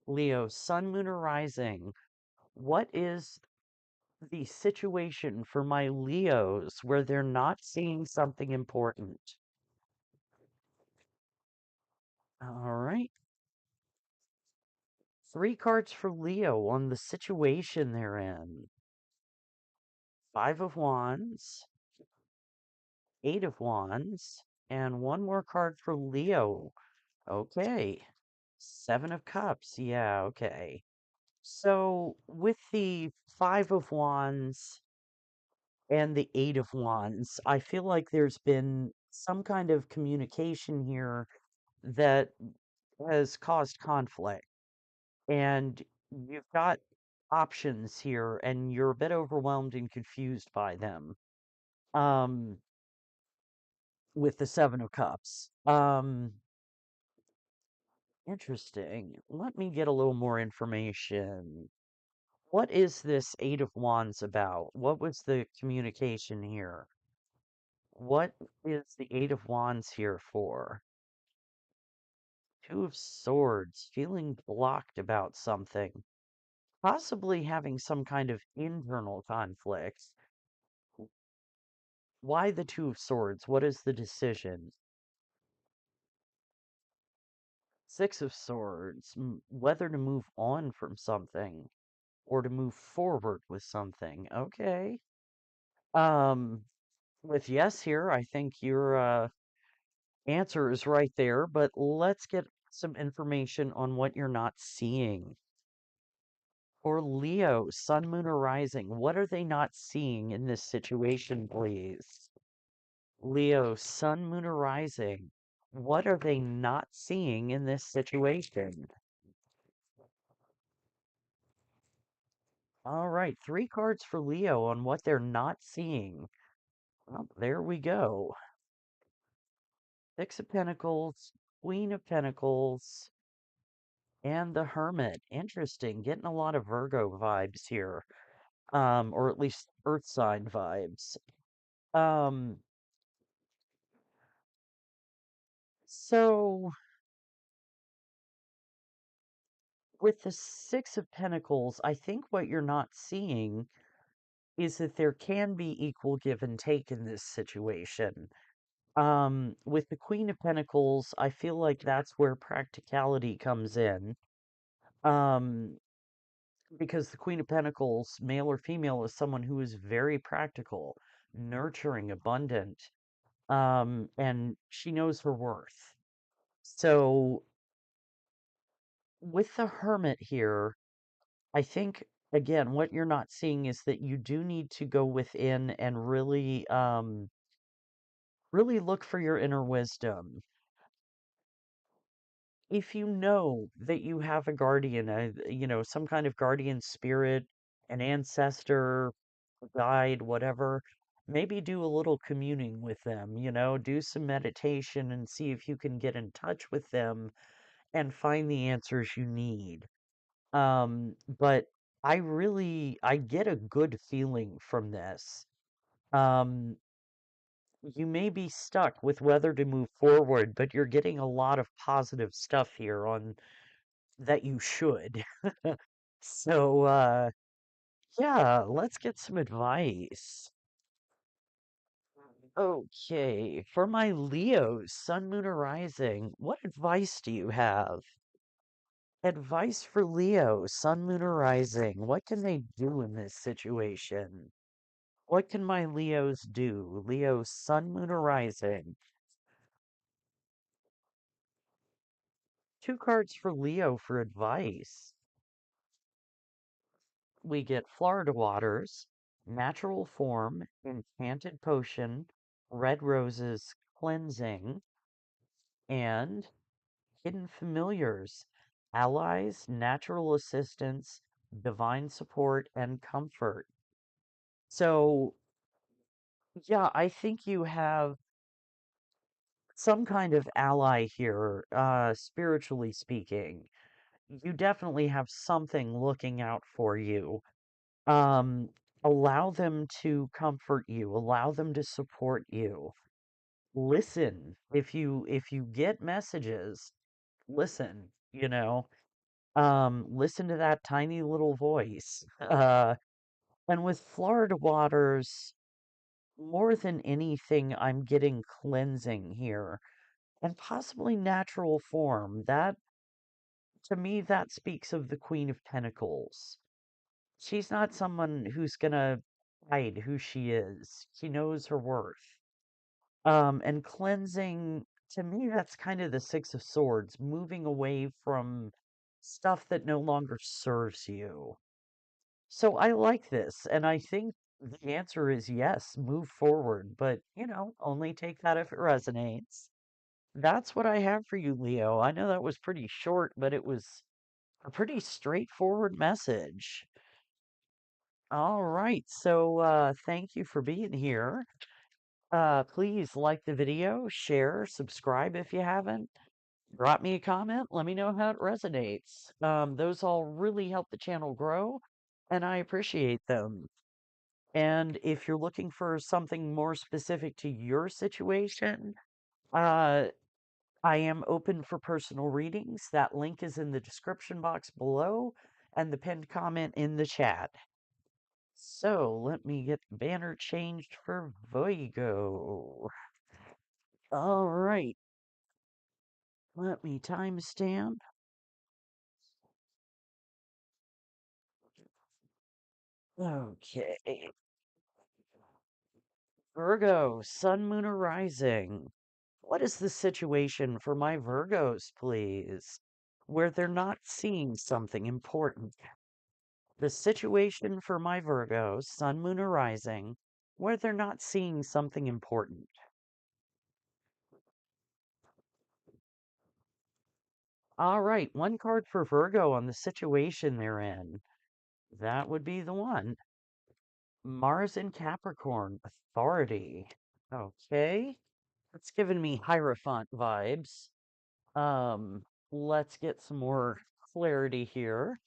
Leo, Sun, Moon, or Rising, what is the situation for my Leos where they're not seeing something important? All right. Three cards for Leo on the situation they're in. Five of Wands, Eight of Wands, and one more card for Leo. Okay. Seven of Cups. Yeah, okay. So with the Five of Wands and the Eight of Wands, I feel like there's been some kind of communication here that has caused conflict. And you've got options here, and you're a bit overwhelmed and confused by them. Um, with the Seven of Cups. Interesting. Let me get a little more information. What is this Eight of Wands about? What was the communication here? What is the Eight of Wands here for? Two of Swords, feeling blocked about something, possibly having some kind of internal conflict. Why the Two of Swords? What is the decision? Six of Swords, whether to move on from something or to move forward with something. Okay. Um, with yes here, I think your answer is right there, but let's get some information on what you're not seeing. For Leo, Sun, Moon, or Rising, what are they not seeing in this situation, please? Leo, Sun, Moon, or Rising, what are they not seeing in this situation? All right, three cards for Leo on what they're not seeing. Well, there we go. Six of Pentacles, Queen of Pentacles, and the Hermit. Interesting. Getting a lot of Virgo vibes here. Or at least Earth sign vibes. Um, So, with the Six of Pentacles, I think what you're not seeing is that there can be equal give and take in this situation. With the Queen of Pentacles, I feel like that's where practicality comes in. Um, because the Queen of Pentacles, male or female, is someone who is very practical, nurturing, abundant, and she knows her worth. So, with the Hermit here, I think again, what you're not seeing is that you do need to go within and really look for your inner wisdom. If you know that you have a guardian, some kind of guardian spirit, an ancestor, a guide, whatever, maybe do a little communing with them, do some meditation and see if you can get in touch with them and find the answers you need. But I get a good feeling from this. Um, you may be stuck with whether to move forward, but you're getting a lot of positive stuff here on that you should. So, yeah, let's get some advice. Okay, for my Leos, Sun, Moon, or Rising, what advice do you have? Advice for Leo, Sun, Moon, or Rising. What can they do in this situation? What can my Leos do? Leo, Sun, Moon, or Rising. Two cards for Leo for advice. We get Florida Waters, Natural Form, Enchanted Potion, Red Roses, Cleansing, and Hidden Familiars, Allies, Natural Assistance, Divine Support, and Comfort. So, yeah, I think you have some kind of ally here, spiritually speaking. You definitely have something looking out for you. Um, Allow them to comfort you, allow them to support you. Listen. If you get messages, listen, listen to that tiny little voice. And with Florida Waters, more than anything, I'm getting cleansing here and possibly natural form. That, to me, that speaks of the Queen of Pentacles. She's not someone who's gonna hide who she is. She knows her worth. And cleansing, to me, that's kind of the Six of Swords, moving away from stuff that no longer serves you. So I like this, and I think the answer is yes, move forward, but, only take that if it resonates. That's what I have for you, Leo. I know that was pretty short, but it was a pretty straightforward message. All right, so thank you for being here. Please like the video, share, subscribe if you haven't. Drop me a comment, let me know how it resonates. Those all really help the channel grow, and I appreciate them. And if you're looking for something more specific to your situation, uh, I am open for personal readings. That link is in the description box below and the pinned comment in the chat. So let me get the banner changed for Virgo. All right, let me timestamp. Okay. Virgo, Sun, Moon, or Rising. What is the situation for my Virgos, please? Where they're not seeing something important. The situation for my Virgos, Sun, Moon, or Rising, where they're not seeing something important. All right, one card for Virgo on the situation they're in. That would be the one. Mars in Capricorn, authority. Okay. It's giving me Hierophant vibes. Um, let's get some more clarity here.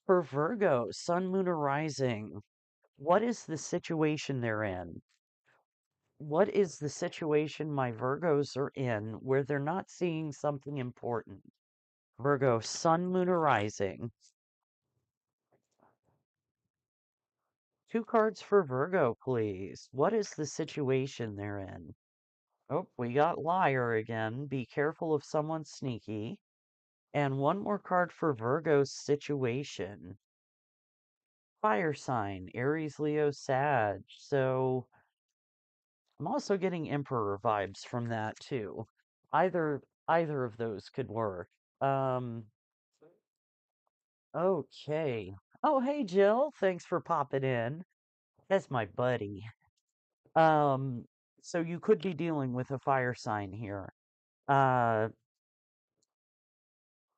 For Virgo, Sun, Moon, or Rising, what is the situation they're in? What is the situation my Virgos are in where they're not seeing something important? Virgo, sun, moon, or rising. Two cards for Virgo, please. What is the situation they're in? Oh, we got liar again. Be careful of someone sneaky. And one more card for Virgo's situation. Fire sign, Aries, Leo, Sag. So I'm also getting Emperor vibes from that too. Either of those could work. Okay. Oh, hey Jill, thanks for popping in. That's my buddy. Um, so you could be dealing with a fire sign here. Uh,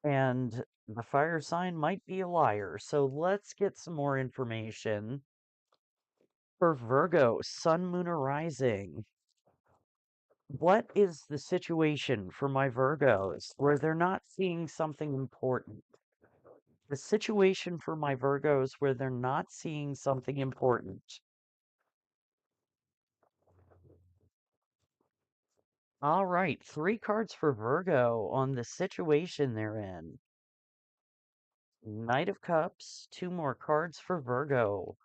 and the fire sign might be a liar. So let's get some more information for Virgo, Sun, Moon, or Rising. What is the situation for my Virgos where they're not seeing something important? The situation for my Virgos where they're not seeing something important. All right, three cards for Virgo on the situation they're in. Knight of Cups, two more cards for Virgo.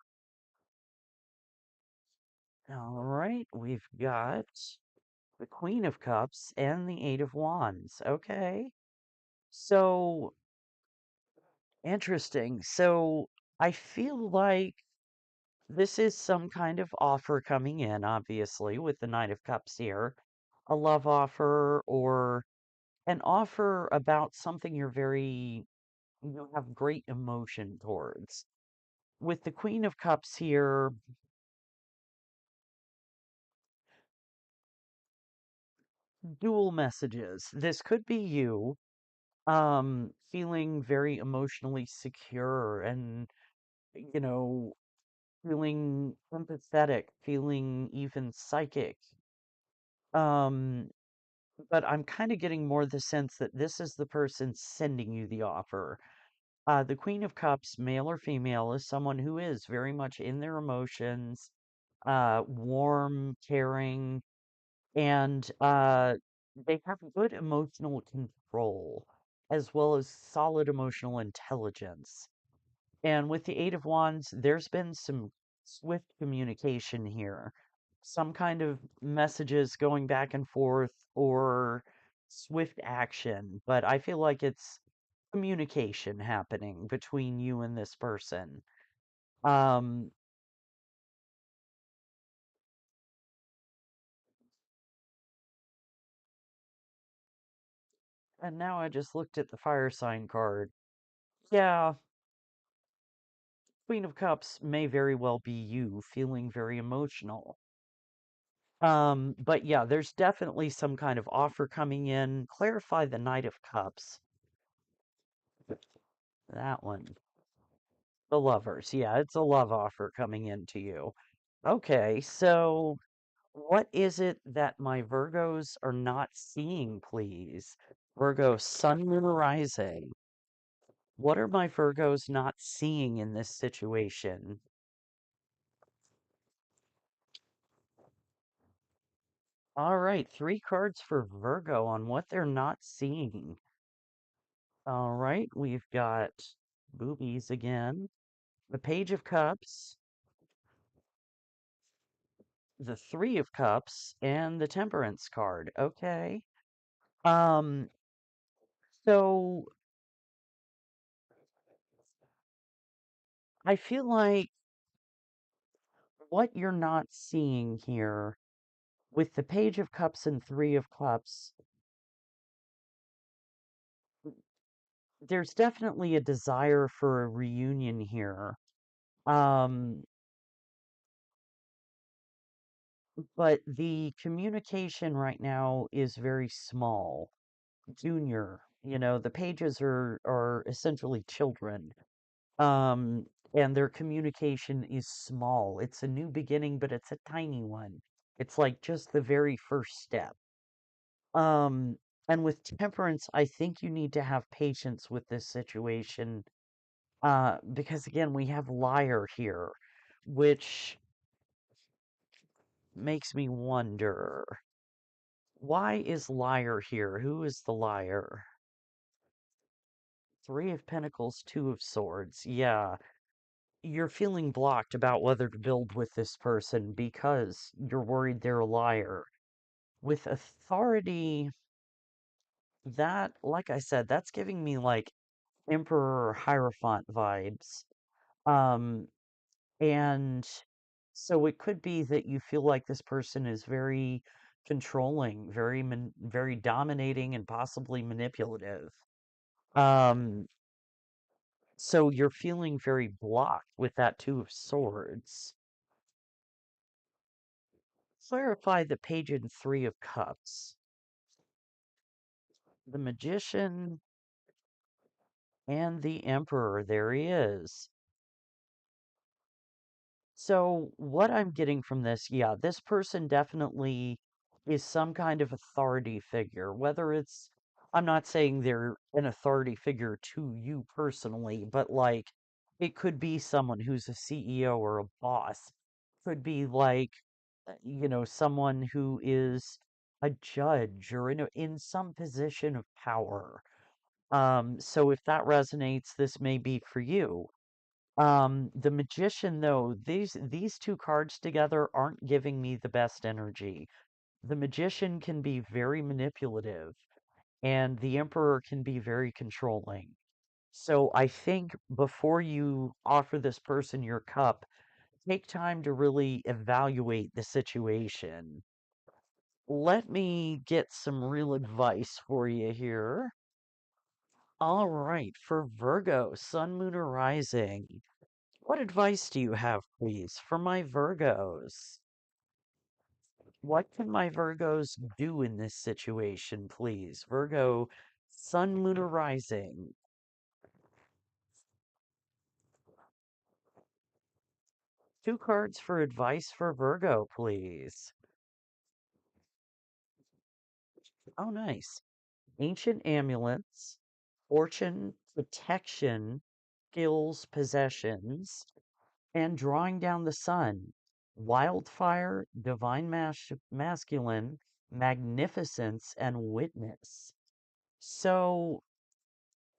All right, we've got the Queen of Cups and the Eight of Wands. Okay, so interesting. So I feel like this is some kind of offer coming in, obviously, with the Knight of Cups here. A love offer or an offer about something you have great emotion towards. With the Queen of Cups here, dual messages. This could be you, feeling very emotionally secure and, you know, feeling empathetic, feeling even psychic. Um, but I'm kind of getting more the sense that this is the person sending you the offer. The Queen of Cups, male or female, is someone who is very much in their emotions, warm, caring, and they have good emotional control as well as solid emotional intelligence. And with the Eight of Wands, there's been some swift communication here, some kind of messages going back and forth or swift action, but I feel like it's communication happening between you and this person. Um, and now I just looked at the fire sign card. Yeah, Queen of Cups may very well be you feeling very emotional. But yeah, there's definitely some kind of offer coming in. Clarify the Knight of Cups. That one. The lovers. Yeah, it's a love offer coming into you. Okay, so what is it that my Virgos are not seeing, please? Virgo, Sun, Moon, Rising. What are my Virgos not seeing in this situation? All right, three cards for Virgo on what they're not seeing. All right, we've got boobies again. The Page of Cups, the Three of Cups, and the Temperance card. Okay. Um, so I feel like what you're not seeing here with the Page of Cups and Three of Cups, there's definitely a desire for a reunion here. Um, but the communication right now is very small. Junior, the pages are essentially children. Um, and their communication is small. It's a new beginning, but it's a tiny one. It's like just the very first step. Um, and with temperance, I think you need to have patience with this situation. Because again, we have liar here, which makes me wonder, why is liar here? Who is the liar? Three of Pentacles, Two of Swords. Yeah, you're feeling blocked about whether to build with this person because you're worried they're a liar. With authority, that, like I said, that's giving me like Emperor or Hierophant vibes. Um, and so it could be that you feel like this person is very controlling, very dominating, and possibly manipulative. Um, so you're feeling very blocked with that Two of Swords. Clarify the Page and Three of Cups. The Magician and the Emperor. There he is. So, what I'm getting from this, yeah, this person definitely is some kind of authority figure. Whether it's, I'm not saying they're an authority figure to you personally, but like it could be someone who's a CEO or a boss. Could be like, someone who is a judge or in some position of power. So if that resonates, this may be for you. The Magician, though, these two cards together aren't giving me the best energy. The Magician can be very manipulative, and the Emperor can be very controlling. So I think before you offer this person your cup, take time to really evaluate the situation. Let me get some real advice for you here. All right, for Virgo, Sun, Moon, or Rising. What advice do you have, please, for my Virgos? What can my Virgos do in this situation, please? Virgo, Sun, Moon, or Rising. Two cards for advice for Virgo, please. Oh, nice. Ancient amulets, fortune, protection, skills, possessions, and drawing down the sun. Wildfire, divine masculine, magnificence, and witness. So,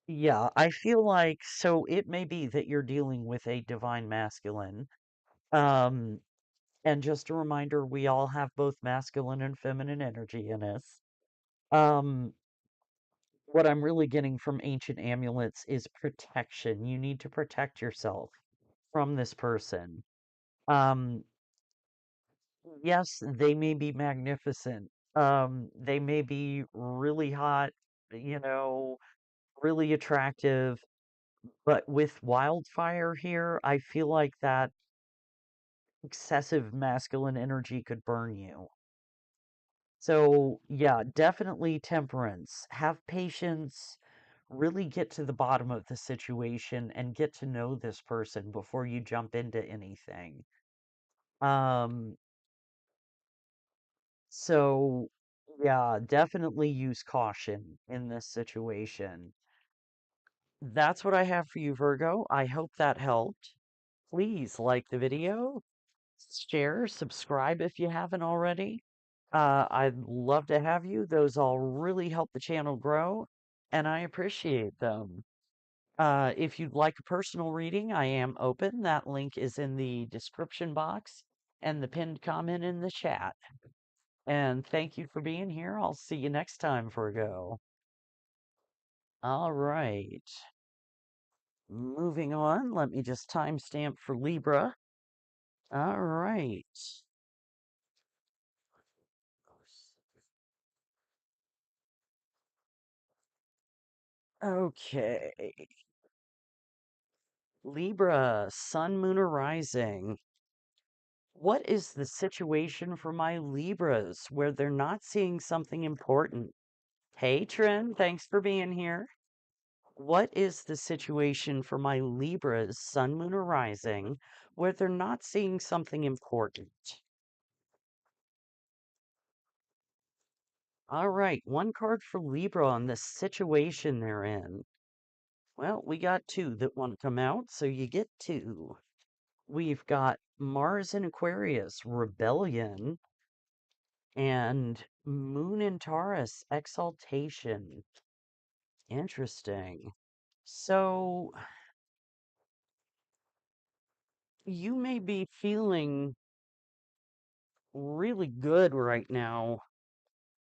yeah, I feel like so it may be that you're dealing with a divine masculine. Um, and just a reminder, we all have both masculine and feminine energy in us. Um, what I'm really getting from ancient amulets is protection. You need to protect yourself from this person. Um, yes, they may be magnificent. They may be really hot, you know, really attractive. But with wildfire here, I feel like that excessive masculine energy could burn you. So, yeah, definitely temperance. Have patience. Really get to the bottom of the situation and get to know this person before you jump into anything. Um, so, yeah, definitely use caution in this situation. That's what I have for you, Virgo. I hope that helped. Please like the video, share, subscribe if you haven't already. I'd love to have you. Those all really help the channel grow, and I appreciate them. If you'd like a personal reading, I am open. That link is in the description box and the pinned comment in the chat. And thank you for being here. I'll see you next time, Virgo. All right. Moving on, let me just timestamp for Libra. All right. Okay. Libra, Sun, Moon, or Rising. What is the situation for my Libras where they're not seeing something important? Hey, Trin, thanks for being here. What is the situation for my Libras, Sun, Moon, or Rising, where they're not seeing something important? All right, one card for Libra on the situation they're in. Well, we got two that want to come out, so you get two. We've got Mars in Aquarius, rebellion, and Moon in Taurus, exaltation. Interesting. So you may be feeling really good right now,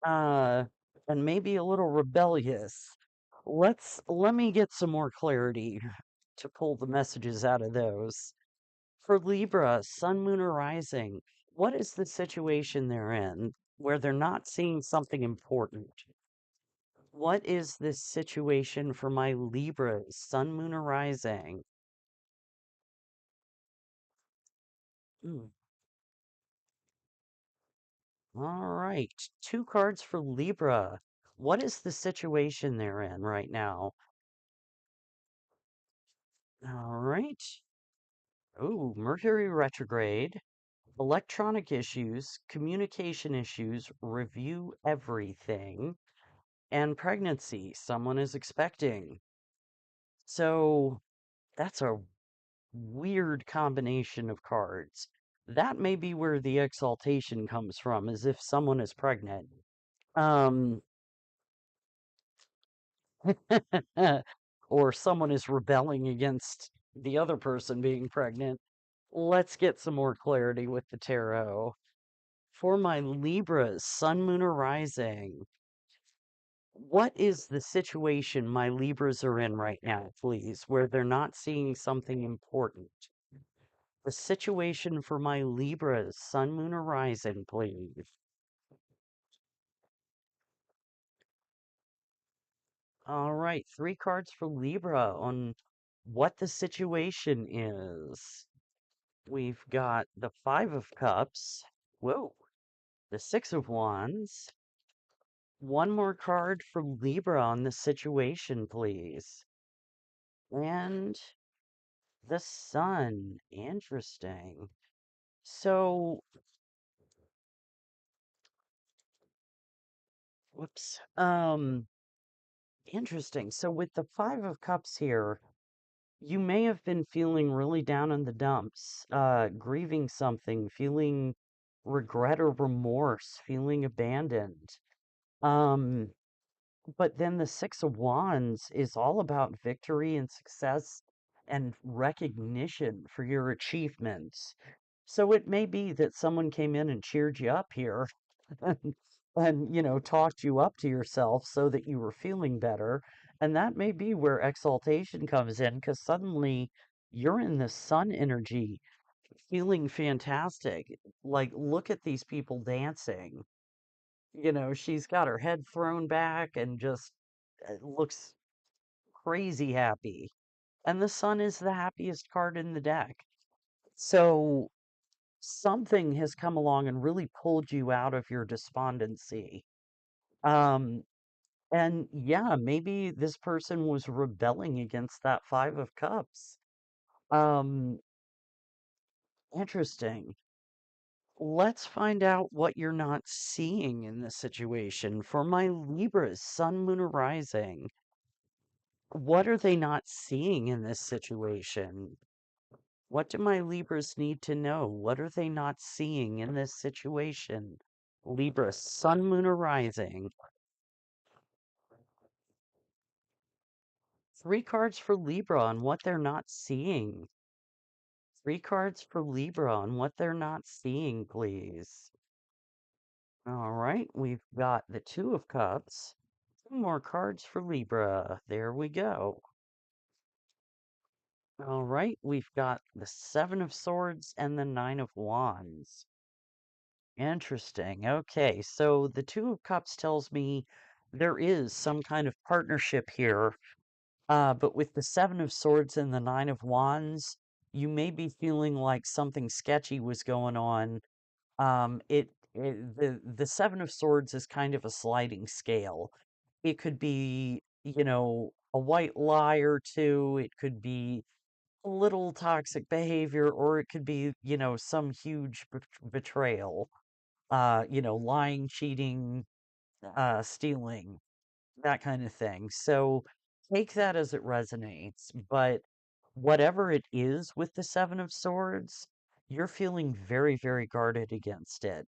uh, and maybe a little rebellious. Let me get some more clarity to pull the messages out of those. For Libra, Sun, Moon, or Rising, what is the situation they're in where they're not seeing something important? What is this situation for my Libras, Sun, Moon, or Rising? Hmm. All right, two cards for Libra. What is the situation they're in right now? All right. Oh, Mercury retrograde, electronic issues, communication issues, review everything, and pregnancy. Someone is expecting. So that's a weird combination of cards. That may be where the exaltation comes from, as if someone is pregnant. Um, or someone is rebelling against the other person being pregnant. Let's get some more clarity with the tarot. For my Libras, Sun, Moon, or Rising, what is the situation my Libras are in right now, please, where they're not seeing something important? The situation for my Libras, Sun, Moon, or Rising, please. All right, three cards for Libra on what the situation is. We've got the Five of Cups. Whoa, the Six of Wands. One more card for Libra on the situation, please. And the Sun. Interesting. So, whoops. Interesting. So with the Five of Cups here, you may have been feeling really down in the dumps, grieving something, feeling regret or remorse, feeling abandoned. Um, But then the Six of Wands is all about victory and success and recognition for your achievements. So it may be that someone came in and cheered you up here and, talked you up to yourself so that you were feeling better. And that may be where exaltation comes in because suddenly you're in the sun energy, feeling fantastic. Like, look at these people dancing. She's got her head thrown back and just looks crazy happy. And the sun is the happiest card in the deck. So something has come along and really pulled you out of your despondency. Um, and yeah, maybe this person was rebelling against that Five of Cups. Um, Interesting. Let's find out what you're not seeing in this situation. For my Libras, Sun, Moon, or Rising, what are they not seeing in this situation? What do my Libras need to know? What are they not seeing in this situation? Libra, Sun, Moon, or Rising. Three cards for Libra on what they're not seeing. Three cards for Libra on what they're not seeing, please. All right, we've got the Two of Cups. Two more cards for Libra. There we go. All right, we've got the Seven of Swords and the Nine of Wands. Interesting. Okay, so the Two of Cups tells me there is some kind of partnership here. But with the Seven of Swords and the Nine of Wands, you may be feeling like something sketchy was going on. The Seven of Swords is kind of a sliding scale. It could be, a white lie or two. It could be a little toxic behavior, or it could be, some huge betrayal. Lying, cheating, stealing, that kind of thing. So take that as it resonates. But whatever it is with the Seven of Swords, you're feeling very, very guarded against it.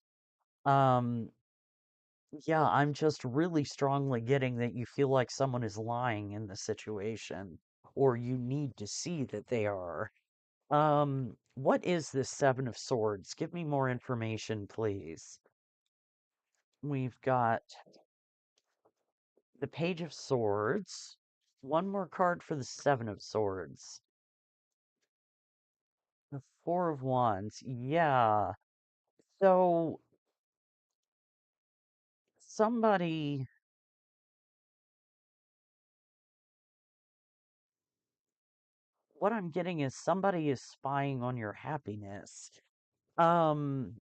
Um, yeah, I'm just really strongly getting that you feel like someone is lying in the situation, or you need to see that they are. What is this Seven of Swords? Give me more information, please. We've got the Page of Swords. One more card for the Seven of Swords. The Four of Wands. Yeah. So somebody, what I'm getting is somebody is spying on your happiness. Um,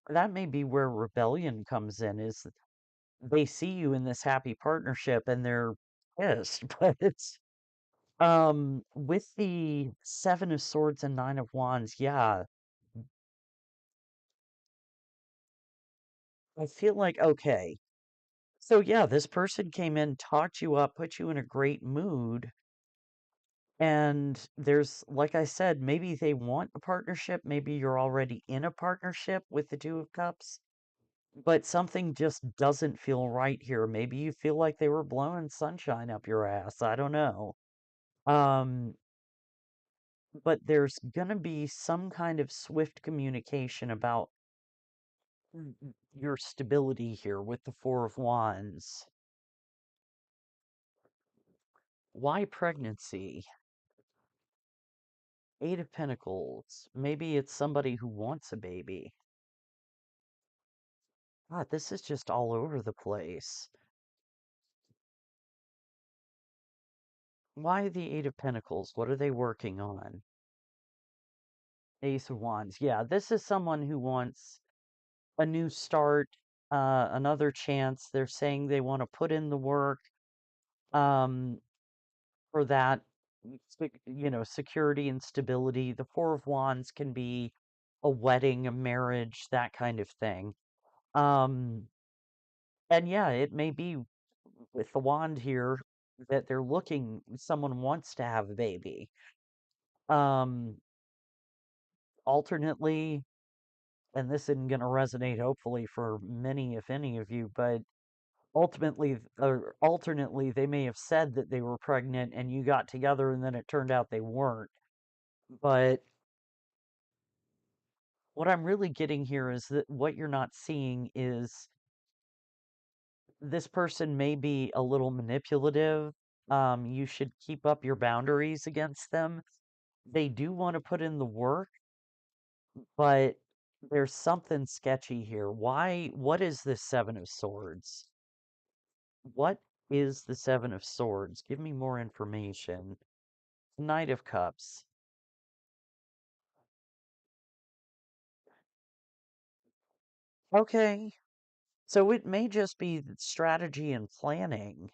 that may be where rebellion comes in, is they see you in this happy partnership and they're pissed. But it's with the Seven of Swords and Nine of Wands, yeah, I feel like okay. So yeah, this person came in, talked you up, put you in a great mood, and there's, like I said, maybe they want a partnership, maybe you're already in a partnership with the Two of Cups, but something just doesn't feel right here. Maybe you feel like they were blowing sunshine up your ass. I don't know. Um, but there's gonna be some kind of swift communication about your stability here with the Four of Wands. Why pregnancy? Eight of Pentacles. Maybe it's somebody who wants a baby. God, this is just all over the place. Why the Eight of Pentacles? What are they working on? Ace of Wands. Yeah, this is someone who wants a new start, another chance. They're saying they want to put in the work um, for that, security and stability. The Four of Wands can be a wedding, a marriage, that kind of thing. Um, and yeah, it may be with the wand here that they're looking, someone wants to have a baby. Um, alternately, and this isn't going to resonate hopefully for many, if any of you, but ultimately or alternately they may have said that they were pregnant and you got together and then it turned out they weren't. But what I'm really getting here is that what you're not seeing is this person may be a little manipulative. You should keep up your boundaries against them. They do want to put in the work, but there's something sketchy here. What is this Seven of Swords? What is the Seven of Swords? Give me more information. Knight of Cups. Okay. So it may just be strategy and planning.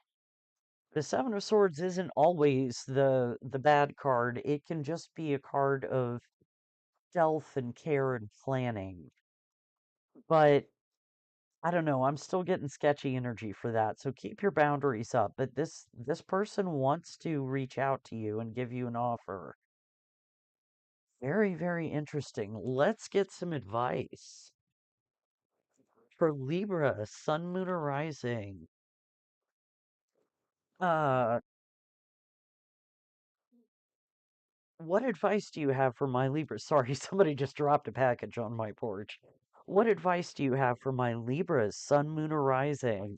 The Seven of Swords isn't always the bad card. It can just be a card of stealth and care and planning. But I don't know, I'm still getting sketchy energy for that. So keep your boundaries up. But this person wants to reach out to you and give you an offer. Very, very interesting. Let's get some advice. For Libra, Sun, Moon, or Rising. Uh, what advice do you have for my Libra? Sorry, somebody just dropped a package on my porch. What advice do you have for my Libras, Sun, Moon, or Rising?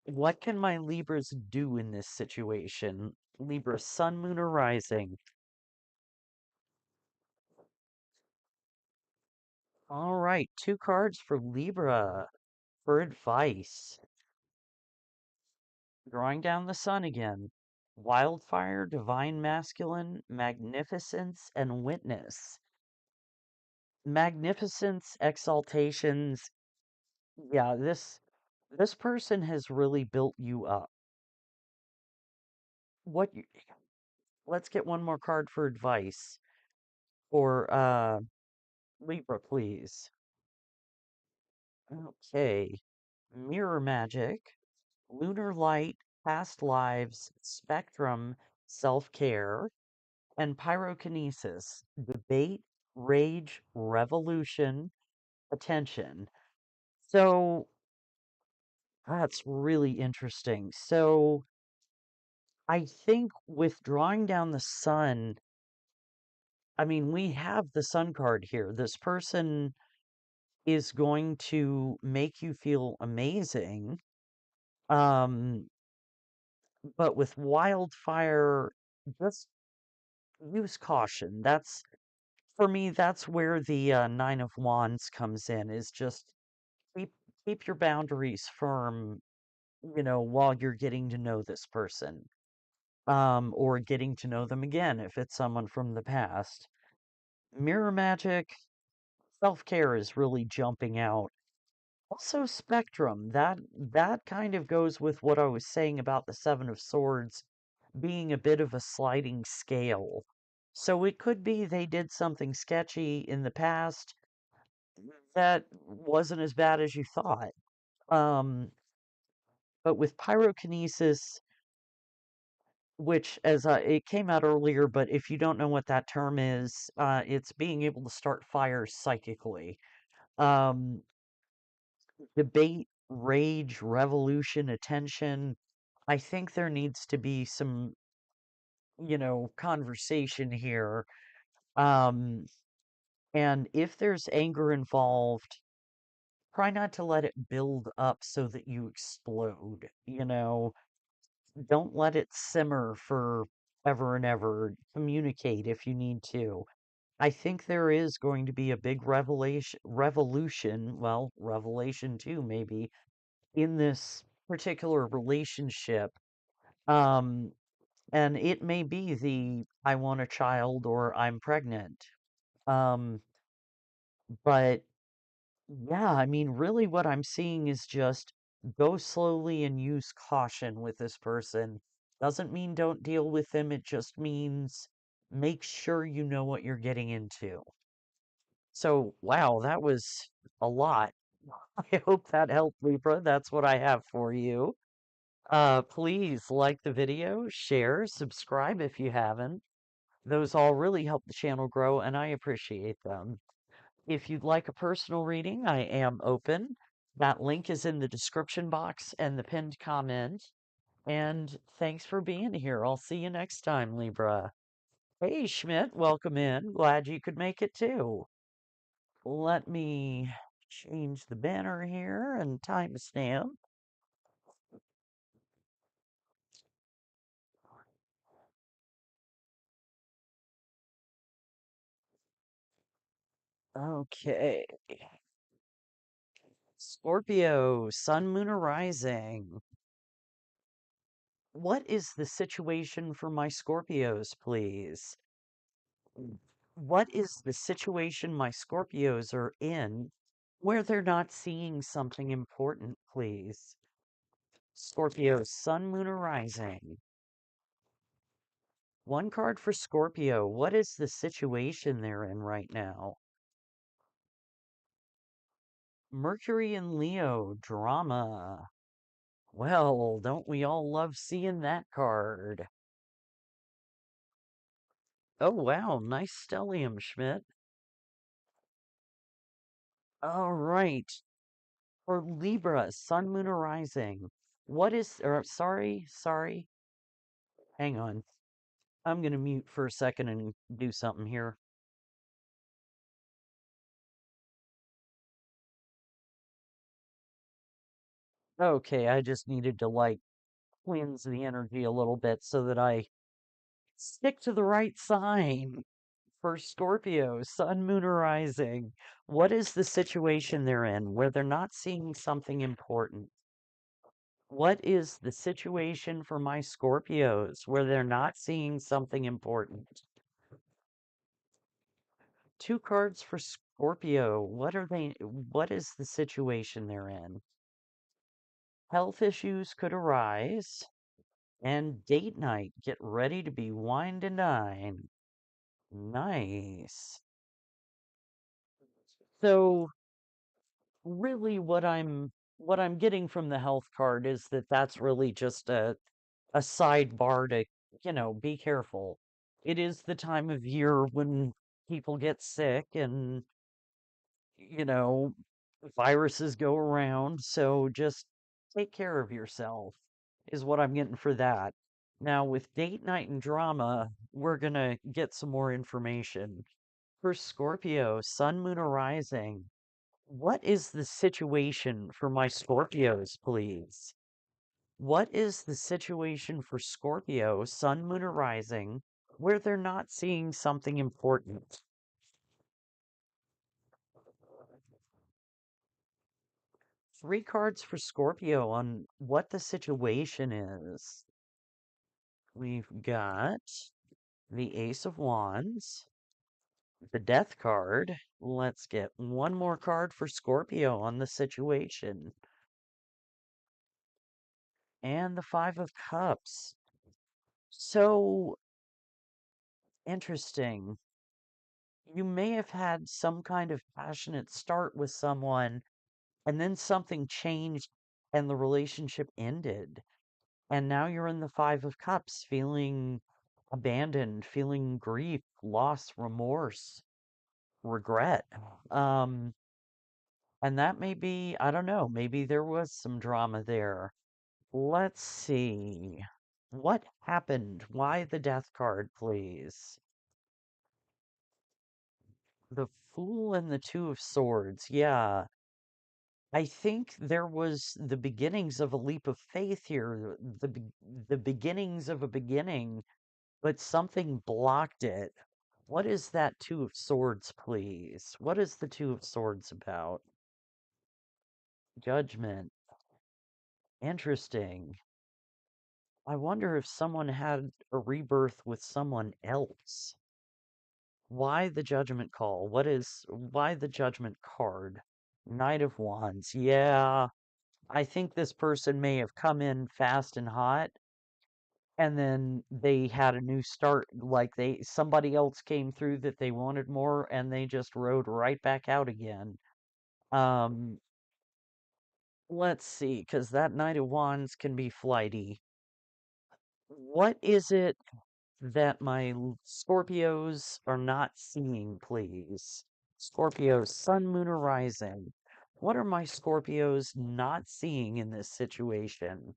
What can my Libras do in this situation? Libra, Sun, Moon, or Rising? All right, two cards for Libra for advice. Drawing down the sun again. Wildfire, Divine Masculine, Magnificence, and Witness. Magnificence, exaltations. Yeah, this person has really built you up. What you, let's get one more card for advice for Libra, please. Okay. Mirror Magic, Lunar Light, past lives, spectrum, self-care, and pyrokinesis, debate, rage, revolution, attention. So that's really interesting. So I think with drawing down the sun, I mean, we have the sun card here. This person is going to make you feel amazing. Um, but with wildfire, just use caution. That's for me, that's where the Nine of Wands comes in, is just keep keep your boundaries firm, while you're getting to know this person. Or getting to know them again if it's someone from the past. Mirror magic, self-care is really jumping out. Also spectrum, that kind of goes with what I was saying about the Seven of Swords being a bit of a sliding scale. So it could be they did something sketchy in the past that wasn't as bad as you thought. Um, but with pyrokinesis, which it came out earlier, but if you don't know what that term is, it's being able to start fires psychically. Um, Debate, rage, revolution, attention. I think there needs to be some, conversation here. Um, and if there's anger involved, try not to let it build up so that you explode. Don't let it simmer for ever and ever. Communicate if you need to. I think there is going to be a big revolution, well, revelation too, maybe, in this particular relationship. Um, and it may be the I want a child or I'm pregnant. Um, but yeah, I mean, really what I'm seeing is just go slowly and use caution with this person. Doesn't mean don't deal with them, it just means make sure you know what you're getting into. So, wow, that was a lot. I hope that helped, Libra. That's what I have for you. Please like the video, share, subscribe if you haven't. Those all really help the channel grow, and I appreciate them. If you'd like a personal reading, I am open. That link is in the description box and the pinned comment. And thanks for being here. I'll see you next time, Libra. Hey, Schmidt, welcome in. Glad you could make it too. Let me change the banner here and timestamp. Okay. Scorpio, Sun, Moon, or Rising. What is the situation for my Scorpios, please? What is the situation my Scorpios are in where they're not seeing something important, please? Scorpio, Sun, Moon, or Rising. One card for Scorpio. What is the situation they're in right now? Mercury and Leo, drama. Well, don't we all love seeing that card? Oh, wow, nice stellium, Schmidt. All right. For Libra, Sun, Moon, or Rising. Sorry. Hang on. I'm going to mute for a second and do something here. Okay, I just needed to, cleanse the energy a little bit so that I stick to the right sign. For Scorpio, Sun, Moon, or Rising. What is the situation they're in where they're not seeing something important? What is the situation for my Scorpios where they're not seeing something important? Two cards for Scorpio. What is the situation they're in? Health issues could arise. And date night. Get ready to be wined and dined. Nice. So, really, what I'm what I'm getting from the health card is that that's really just a sidebar to, be careful. It is the time of year when people get sick and, you know, viruses go around. So just take care of yourself, is what I'm getting for that. Now, with date night and drama, we're going to get some more information. For Scorpio, Sun, Moon, or Rising, what is the situation for my Scorpios, please? What is the situation for Scorpio, Sun, Moon, or Rising, where they're not seeing something important? Three cards for Scorpio on what the situation is. We've got the Ace of Wands, the Death card. Let's get one more card for Scorpio on the situation. And the Five of Cups. So interesting. You may have had some kind of passionate start with someone, and then something changed and the relationship ended. And now you're in the Five of Cups, feeling abandoned, feeling grief, loss, remorse, regret. Um, and that may be, I don't know, maybe there was some drama there. Let's see. What happened? Why the Death card, please? The Fool and the Two of Swords. Yeah. I think there was the beginnings of a leap of faith here, the beginnings of a beginning, but something blocked it. What is that Two of Swords, please? What is the Two of Swords about? Judgment. Interesting. I wonder if someone had a rebirth with someone else. Why the Judgment call? Why the Judgment card? Knight of Wands. Yeah, I think this person may have come in fast and hot, and then they had a new start, like somebody else came through that they wanted more, and they just rode right back out again. Um, let's see, because that Knight of Wands can be flighty. What is it that my Scorpios are not seeing, please? Scorpio, Sun, Moon, or Rising. What are my Scorpios not seeing in this situation?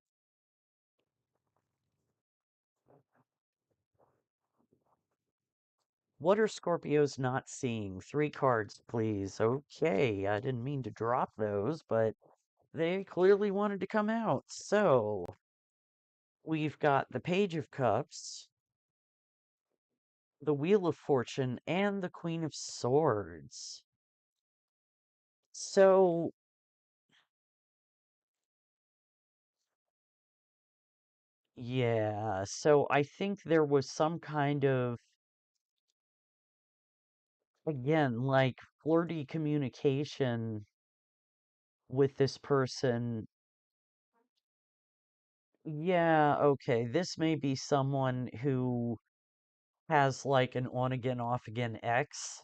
What are Scorpios not seeing? Three cards, please. Okay, I didn't mean to drop those, but they clearly wanted to come out. So, we've got the Page of Cups, the Wheel of Fortune, and the Queen of Swords. So, yeah, so I think there was some kind of, again, like flirty communication with this person. Yeah, okay, this may be someone who has like an on again, off again ex.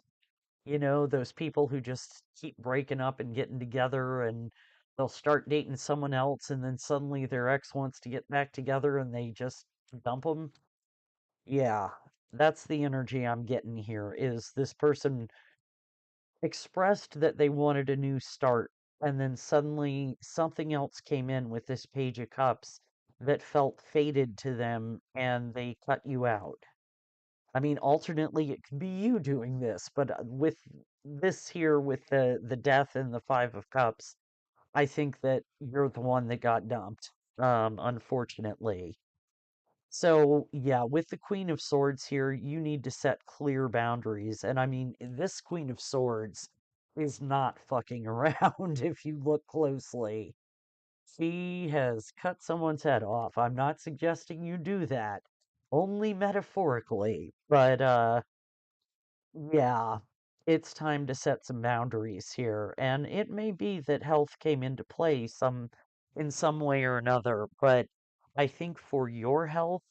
Those people who just keep breaking up and getting together and they'll start dating someone else and then suddenly their ex wants to get back together and they just dump them. Yeah, that's the energy I'm getting here is this person expressed that they wanted a new start and then suddenly something else came in with this Page of Cups that felt fated to them and they cut you out. I mean, alternately, it could be you doing this, but with this here, with the death and the Five of Cups, I think that you're the one that got dumped, unfortunately. So, yeah, with the Queen of Swords here, you need to set clear boundaries. And I mean, this Queen of Swords is not fucking around if you look closely. She has cut someone's head off. I'm not suggesting you do that, only metaphorically. But yeah, it's time to set some boundaries here. And it may be that health came into play in some way or another, but I think for your health,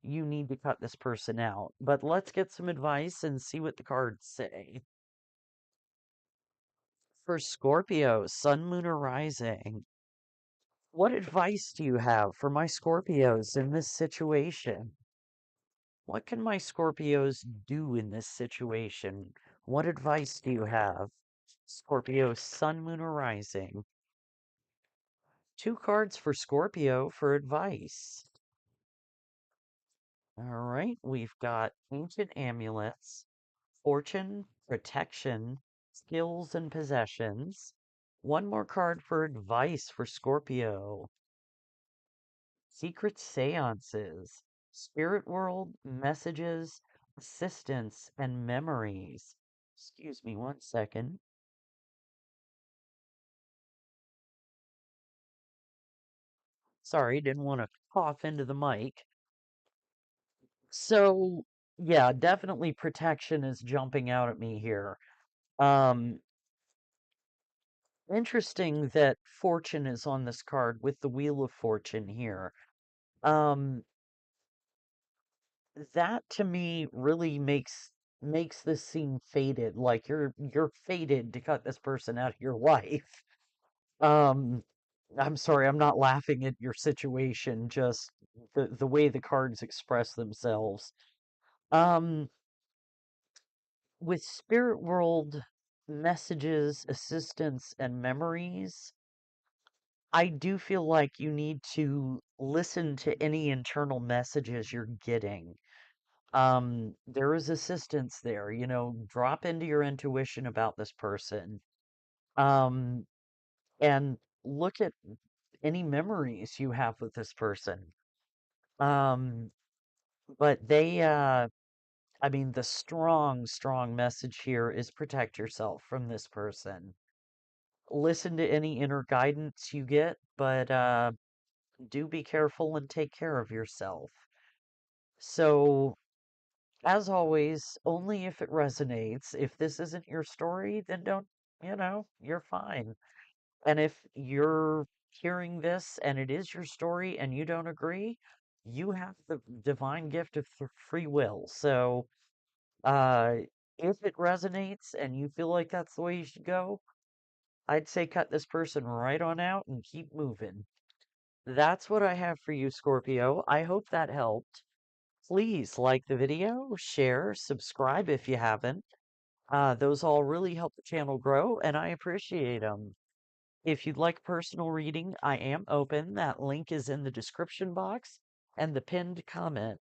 you need to cut this person out. But let's get some advice and see what the cards say. For Scorpio, Sun, Moon, or Rising. What advice do you have for my Scorpios in this situation? What can my Scorpios do in this situation? What advice do you have? Scorpio, Sun, Moon, or Rising. Two cards for Scorpio for advice. All right, we've got Ancient Amulets, Fortune, Protection, Skills, and Possessions. One more card for advice for Scorpio. Secret Seances, Spirit World, Messages, Assistance, and Memories. Excuse me one second. Sorry, didn't want to cough into the mic. So, yeah, definitely protection is jumping out at me here. Um, Interesting that fortune is on this card with the Wheel of Fortune here. Um, that to me really makes this seem fated, like you're fated to cut this person out of your life. Um, I'm sorry, I'm not laughing at your situation, just the way the cards express themselves. Um, with Spirit World messages, assistance, and memories, I do feel like you need to listen to any internal messages you're getting. There is assistance there, drop into your intuition about this person. Um, and look at any memories you have with this person. Um, but I mean, the strong, strong message here is protect yourself from this person. Listen to any inner guidance you get, but do be careful and take care of yourself. So, as always, only if it resonates. If this isn't your story, then don't, you're fine. And if you're hearing this and it is your story and you don't agree, you have the divine gift of free will. So, uh, if it resonates and you feel like that's the way you should go, I'd say cut this person right on out and keep moving. That's what I have for you, Scorpio. I hope that helped. Please like the video, share, subscribe if you haven't. Those all really help the channel grow, and I appreciate them. If you'd like personal reading, I am open. That link is in the description box and the pinned comment.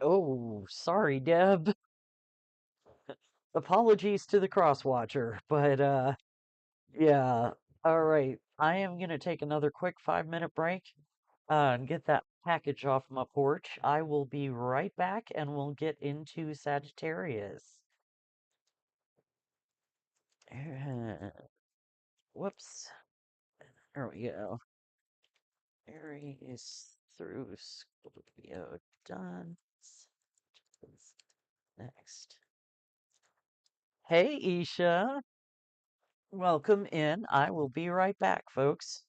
Oh, sorry, Deb. Apologies to the crosswatcher, but yeah. All right. I am gonna take another quick 5-minute break and get that package off my porch. I will be right back and we'll get into Sagittarius. Whoops. There we go. Aries through Scorpio. Done. Next. Hey, Isha. Welcome in. I will be right back, folks.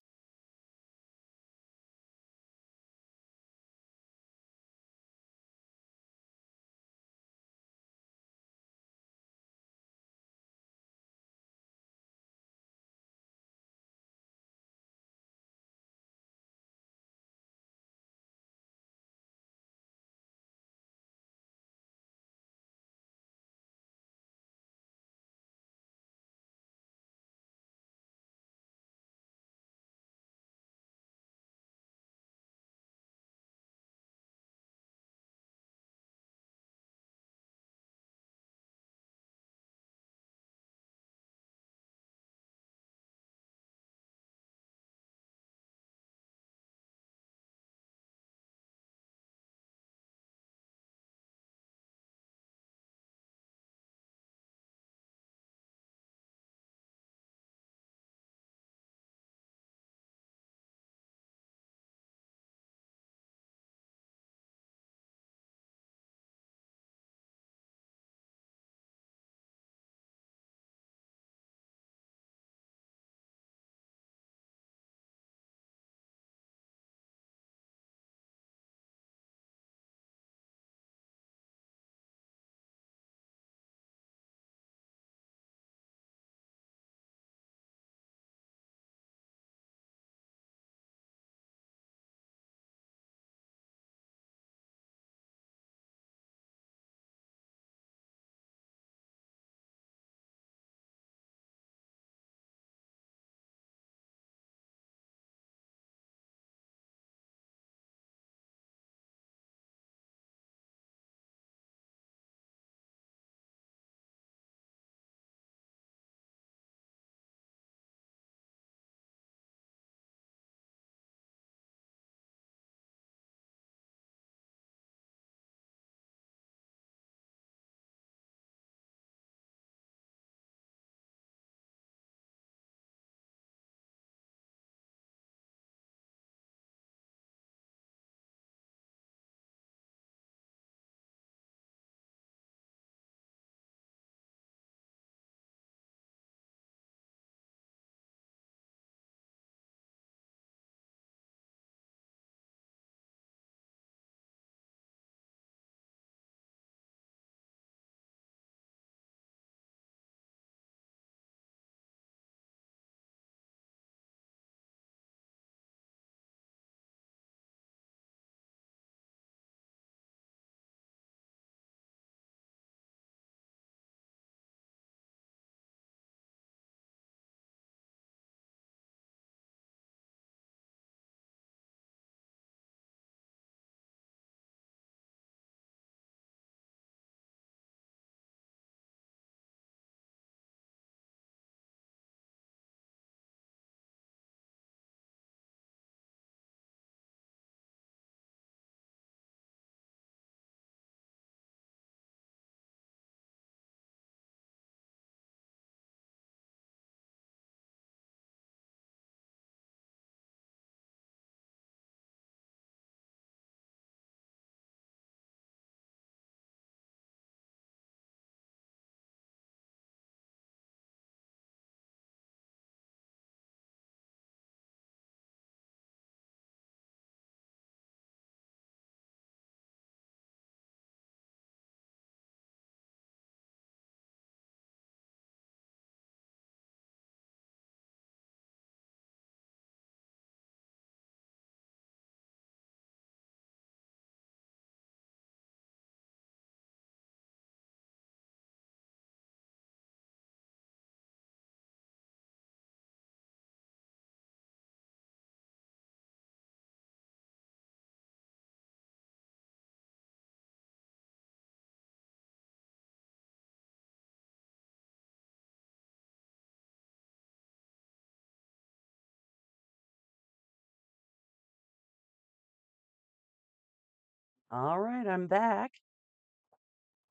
All right, I'm back.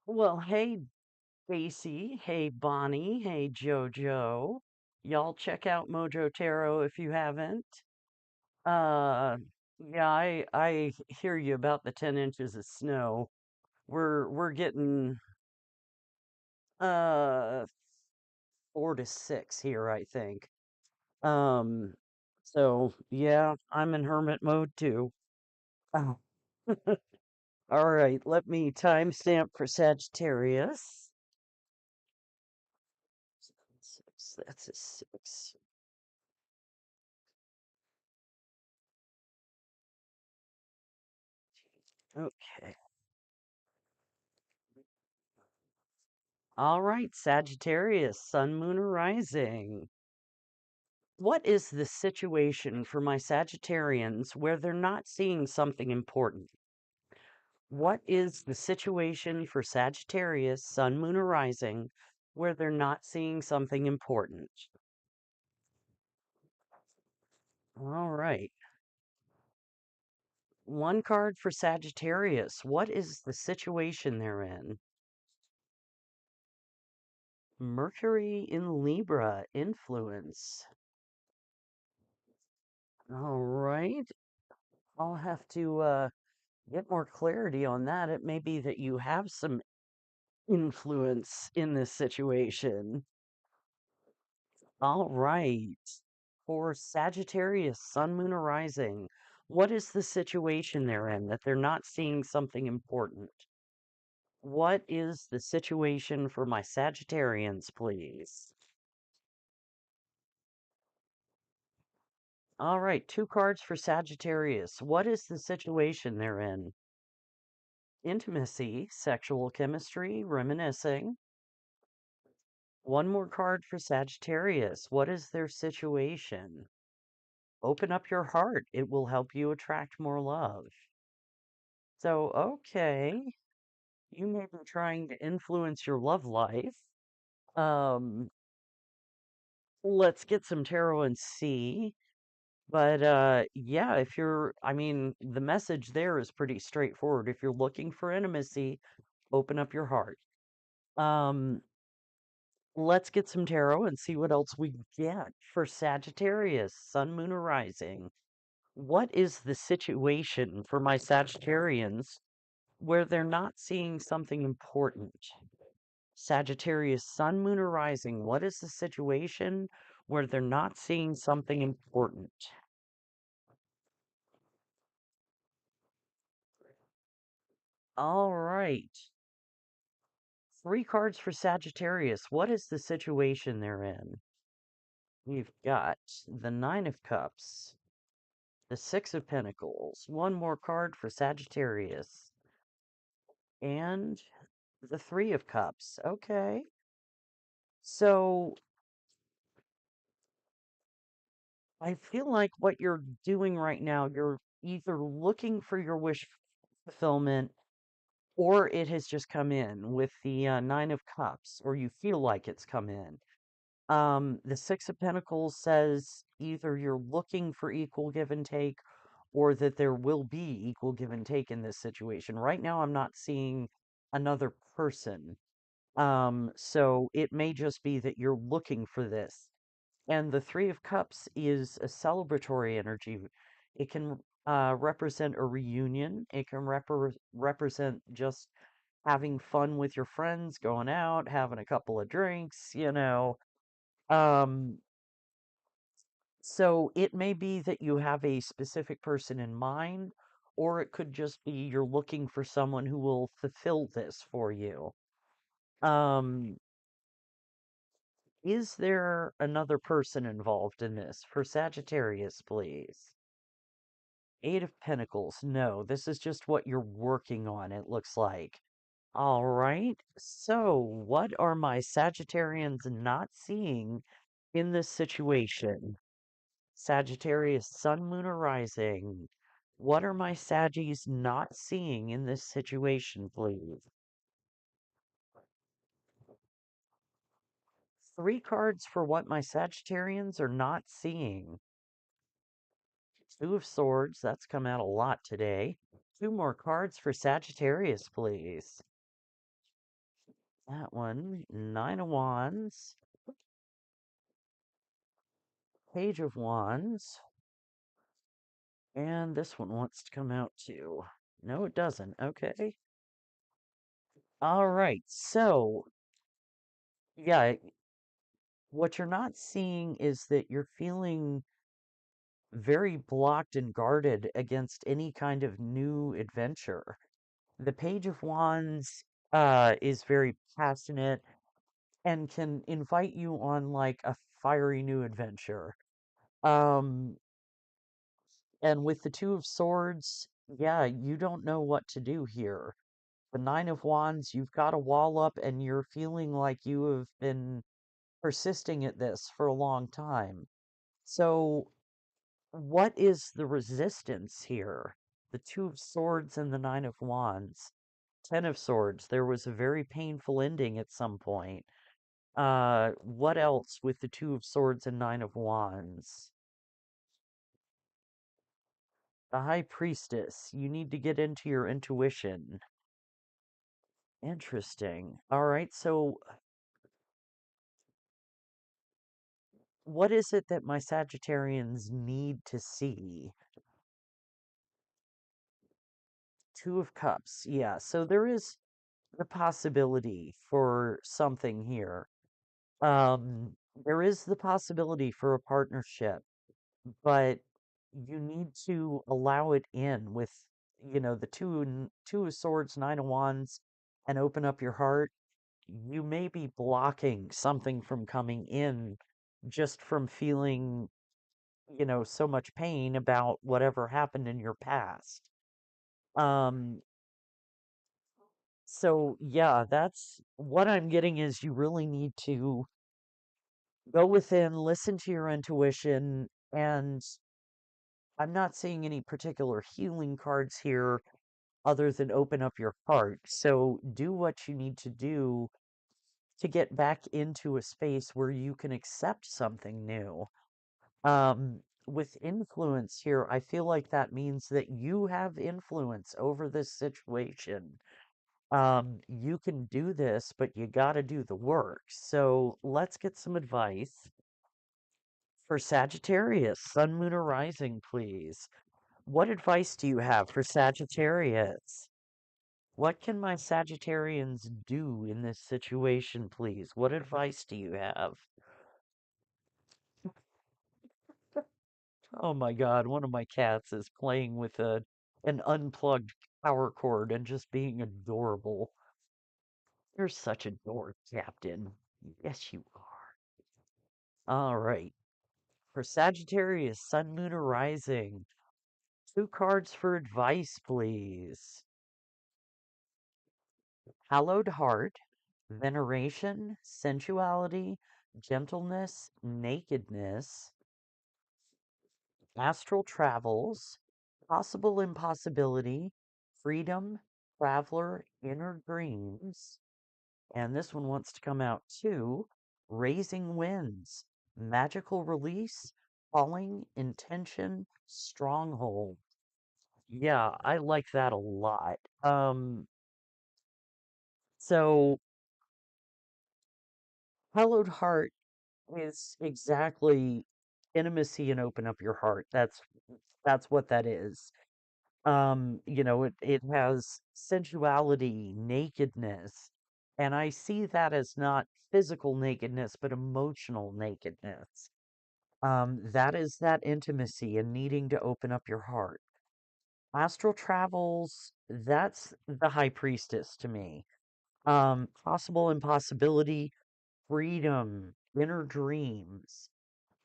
Well, hey, Stacy. Hey, Bonnie. Hey, JoJo. Y'all check out Mojo Tarot if you haven't. Uh, yeah, I hear you about the 10 inches of snow. We're getting uh 4 to 6 here, I think. Um, so yeah, I'm in hermit mode too. Oh. All right, let me timestamp for Sagittarius. Six, that's a 6. Okay. All right, Sagittarius, Sun, Moon, or Rising. What is the situation for my Sagittarians where they're not seeing something important? What is the situation for Sagittarius, Sun, Moon, or Rising where they're not seeing something important? All right. One card for Sagittarius. What is the situation they're in? Mercury in Libra, influence. All right. I'll have to get more clarity on that. It may be that you have some influence in this situation. All right. For Sagittarius, Sun, Moon, or Rising, what is the situation they're in that they're not seeing something important? What is the situation for my Sagittarians, please? All right, 2 cards for Sagittarius. What is the situation they're in? Intimacy, sexual chemistry, reminiscing. One more card for Sagittarius. What is their situation? Open up your heart. It will help you attract more love. So, okay, you may be trying to influence your love life. Um, let's get some tarot and see. But yeah, if you're, I mean, the message there is pretty straightforward. If you're looking for intimacy, open up your heart. Um, let's get some tarot and see what else we get for Sagittarius, Sun, Moon, or Rising. What is the situation for my Sagittarians where they're not seeing something important? Sagittarius, Sun, Moon, or Rising. What is the situation where they're not seeing something important? All right. 3 cards for Sagittarius. What is the situation they're in? We've got the Nine of Cups, the Six of Pentacles, one more card for Sagittarius, and the Three of Cups. Okay. So I feel like what you're doing right now, you're either looking for your wish fulfillment or it has just come in with the Nine of Cups, or you feel like it's come in. The Six of Pentacles says either you're looking for equal give and take or that there will be equal give and take in this situation. Right now, I'm not seeing another person. So it may just be that you're looking for this. And the Three of Cups is a celebratory energy. It can represent a reunion. It can represent just having fun with your friends, going out, having a couple of drinks. Um, so it may be that you have a specific person in mind, or it could just be you're looking for someone who will fulfill this for you. Um, is there another person involved in this? For Sagittarius, please. 8 of Pentacles. No, this is just what you're working on, it looks like. All right. So, what are my Sagittarians not seeing in this situation? Sagittarius, Sun, Moon, or Rising. What are my Saggies not seeing in this situation, please? 3 cards for what my Sagittarians are not seeing. 2 of Swords, that's come out a lot today. Two more cards for Sagittarius, please. That one, Nine of Wands, Page of Wands, and this one wants to come out too. No, it doesn't. Okay. All right. So, yeah, what you're not seeing is that you're feeling very blocked and guarded against any kind of new adventure. The Page of Wands is very passionate and can invite you on like a fiery new adventure. Um, and with the Two of Swords, yeah, you don't know what to do here. The Nine of Wands, you've got a wall up and you're feeling like you have been persisting at this for a long time. So, what is the resistance here? The Two of Swords and the Nine of Wands. Ten of Swords, there was a very painful ending at some point. What else with the Two of Swords and Nine of Wands? The High Priestess, you need to get into your intuition. Interesting. All right, so what is it that my Sagittarians need to see? Two of Cups. Yeah, so there is the possibility for something here. There is the possibility for a partnership, but you need to allow it in with, the two of swords, Nine of Wands, and open up your heart. You may be blocking something from coming in just from feeling, so much pain about whatever happened in your past. Um, so yeah, that's what I'm getting is you really need to go within, listen to your intuition, and I'm not seeing any particular healing cards here other than open up your heart. So do what you need to do to get back into a space where you can accept something new. With influence here, I feel like that means that you have influence over this situation. You can do this, but you got to do the work. So let's get some advice for Sagittarius, Sun, Moon, or Rising, please. What advice do you have for Sagittarius? What can my Sagittarians do in this situation, please? What advice do you have? Oh my God, one of my cats is playing with an unplugged power cord and just being adorable. You're such a dork, Captain. Yes, you are. All right. For Sagittarius, Sun, Moon, or Rising, two cards for advice, please. Hallowed Heart, Veneration, Sensuality, Gentleness, Nakedness, Astral Travels, Possible Impossibility, Freedom, Traveler, Inner Dreams, and this one wants to come out too. Raising Winds, Magical Release, Calling, Intention, Stronghold. Yeah, I like that a lot. So Hallowed Heart is exactly intimacy and open up your heart. That's what that is. It has sensuality, nakedness, and I see that as not physical nakedness, but emotional nakedness. That is that intimacy and needing to open up your heart. Astral travels, that's the high priestess to me. Possible impossibility, freedom, inner dreams.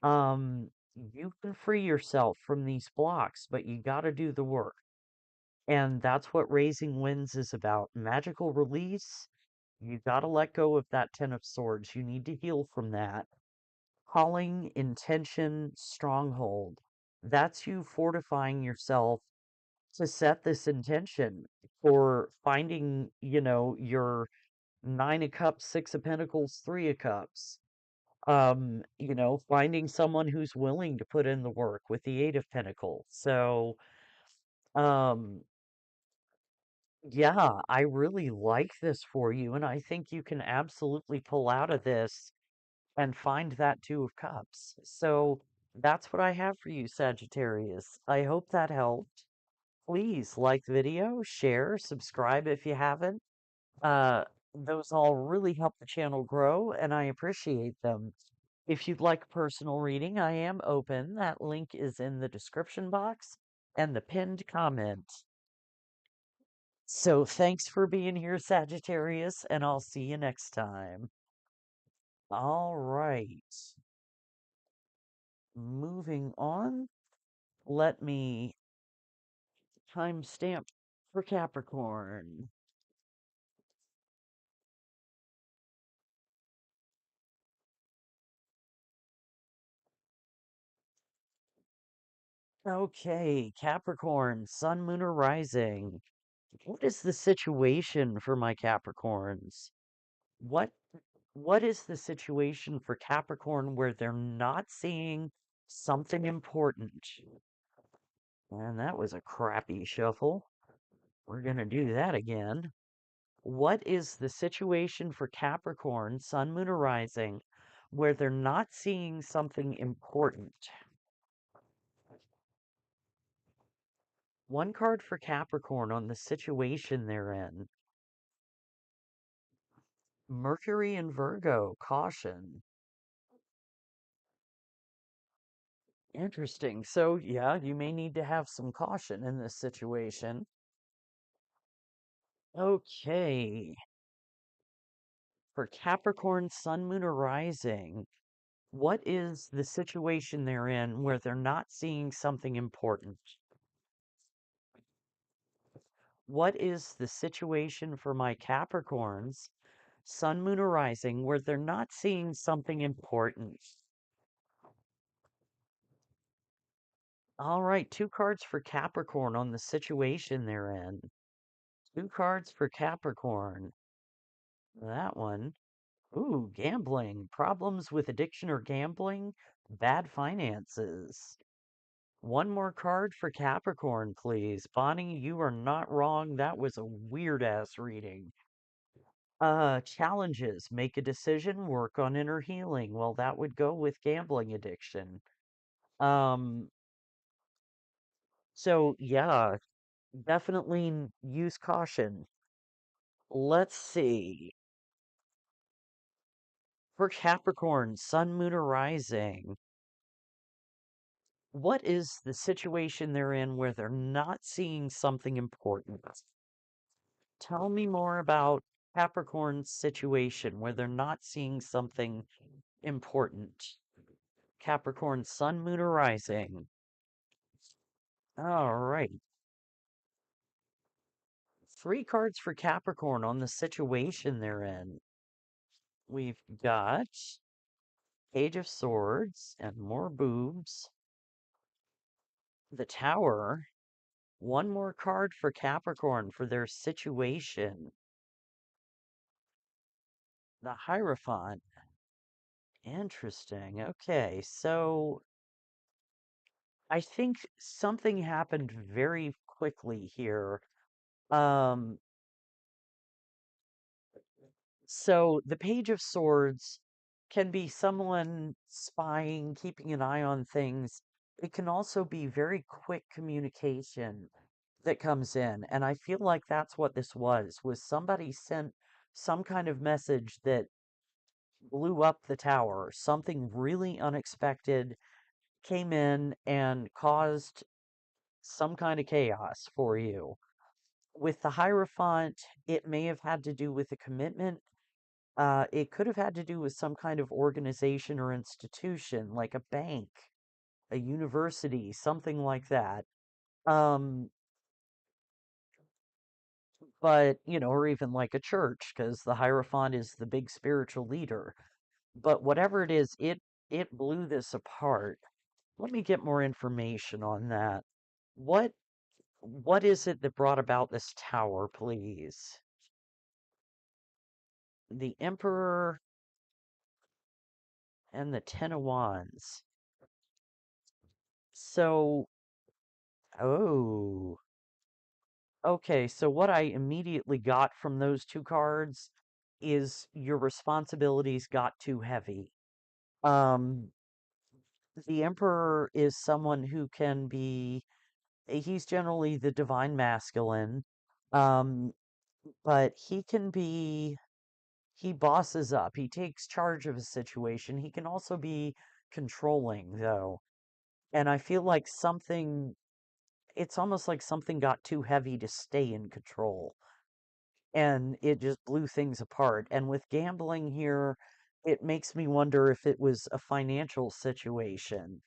You can free yourself from these blocks, but you got to do the work. And that's what Raising Winds is about. Magical release. You got to let go of that Ten of Swords. You need to heal from that. Calling, intention, stronghold. That's you fortifying yourself to set this intention for finding, your Nine of Cups, Six of Pentacles, Three of Cups. Finding someone who's willing to put in the work with the Eight of Pentacles. So, um, Yeah, I really like this for you, and I think you can absolutely pull out of this and find that Two of Cups. So that's what I have for you, Sagittarius. I hope that helped. Please like the video, share, subscribe if you haven't. Uh, those all really help the channel grow, and I appreciate them. If you'd like a personal reading, I am open. That link is in the description box and the pinned comment. So thanks for being here, Sagittarius, and I'll see you next time. All right. Moving on, let me timestamp for Capricorn. Okay, Capricorn, Sun, Moon, or Rising. What is the situation for my Capricorns? What what is the situation for Capricorn where they're not seeing something important? And that was a crappy shuffle. We're gonna do that again. What is the situation for Capricorn, Sun, Moon, or Rising, where they're not seeing something important? One card for Capricorn on the situation they're in. Mercury and Virgo, caution. Interesting. So, yeah, you may need to have some caution in this situation. Okay. For Capricorn, Sun, Moon, or Rising, what is the situation they're in where they're not seeing something important? What is the situation for my Capricorns, Sun, Moon, or Rising, where they're not seeing something important? All right, two cards for Capricorn on the situation they're in. Two cards for Capricorn. That one. Ooh, gambling. Problems with addiction or gambling. Bad finances. One more card for Capricorn, please. Bonnie, you are not wrong. That was a weird ass reading. Challenges. Make a decision, work on inner healing. Well, that would go with gambling addiction. Um, so yeah, definitely use caution. Let's see. For Capricorn, Sun, Moon, or Rising, what is the situation they're in where they're not seeing something important? Tell me more about Capricorn's situation where they're not seeing something important. Capricorn, Sun, Moon, or Rising. All right. Three cards for Capricorn on the situation they're in. We've got Page of Swords and more boobs. The Tower. One more card for Capricorn for their situation. The Hierophant. Interesting. Okay, so I think something happened very quickly here. Um, so the Page of Swords can be someone spying, keeping an eye on things. It can also be very quick communication that comes in, and I feel like that's what this was somebody sent some kind of message that blew up the tower. Something really unexpected came in and caused some kind of chaos for you. With the Hierophant, it may have had to do with a commitment. It could have had to do with some kind of organization or institution, like a bank, a university, something like that. Um, but, or even like a church, because the Hierophant is the big spiritual leader. But whatever it is, it blew this apart. Let me get more information on that. What what is it that brought about this tower, please? The Emperor and the Ten of Wands. So, oh, Okay, so what I immediately got from those two cards is your responsibilities got too heavy. Um, the Emperor is someone who can be, he's generally the divine masculine, um, but he can be, he bosses up, he takes charge of a situation. He can also be controlling, though. And I feel like something, it's almost like something got too heavy to stay in control. And it just blew things apart. And with gambling here, it makes me wonder if it was a financial situation,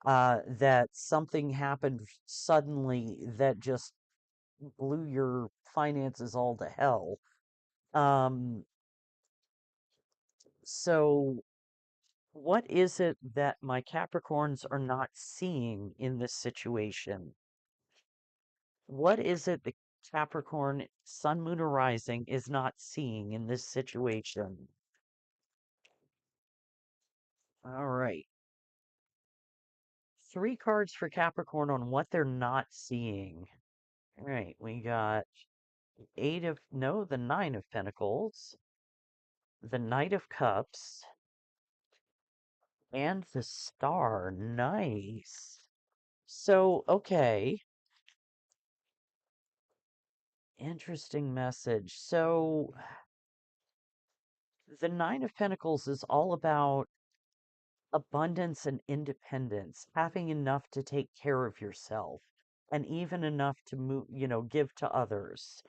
that something happened suddenly that just blew your finances all to hell. Um, so what is it that my Capricorns are not seeing in this situation? What is it the Capricorn Sun, Moon, or Rising is not seeing in this situation? All right. Three cards for Capricorn on what they're not seeing. All right, we got the Nine of Pentacles, the Knight of Cups, and the Star. Nice. So, okay, interesting message. So, the Nine of Pentacles is all about abundance and independence, having enough to take care of yourself, and even enough to move, give to others.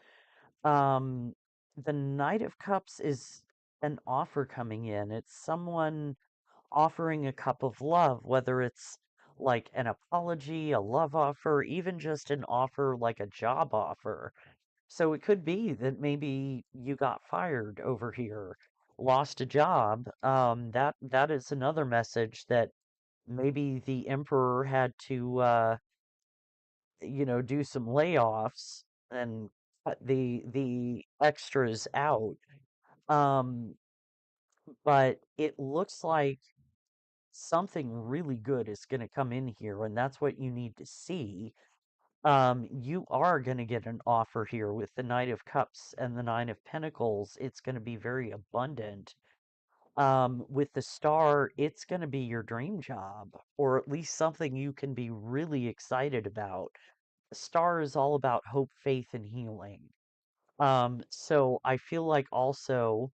Um, the Knight of Cups is an offer coming in. It's someone offering a cup of love, whether it's like an apology, a love offer, even just an offer like a job offer. So it could be that maybe you got fired over here, lost a job. That is another message that maybe the emperor had to do some layoffs and cut the extras out. Um, but it looks like something really good is going to come in here, and that's what you need to see. You are going to get an offer here with the Knight of Cups and the Nine of Pentacles. It's going to be very abundant. With the Star, it's going to be your dream job, or at least something you can be really excited about. The Star is all about hope, faith, and healing. So I feel like also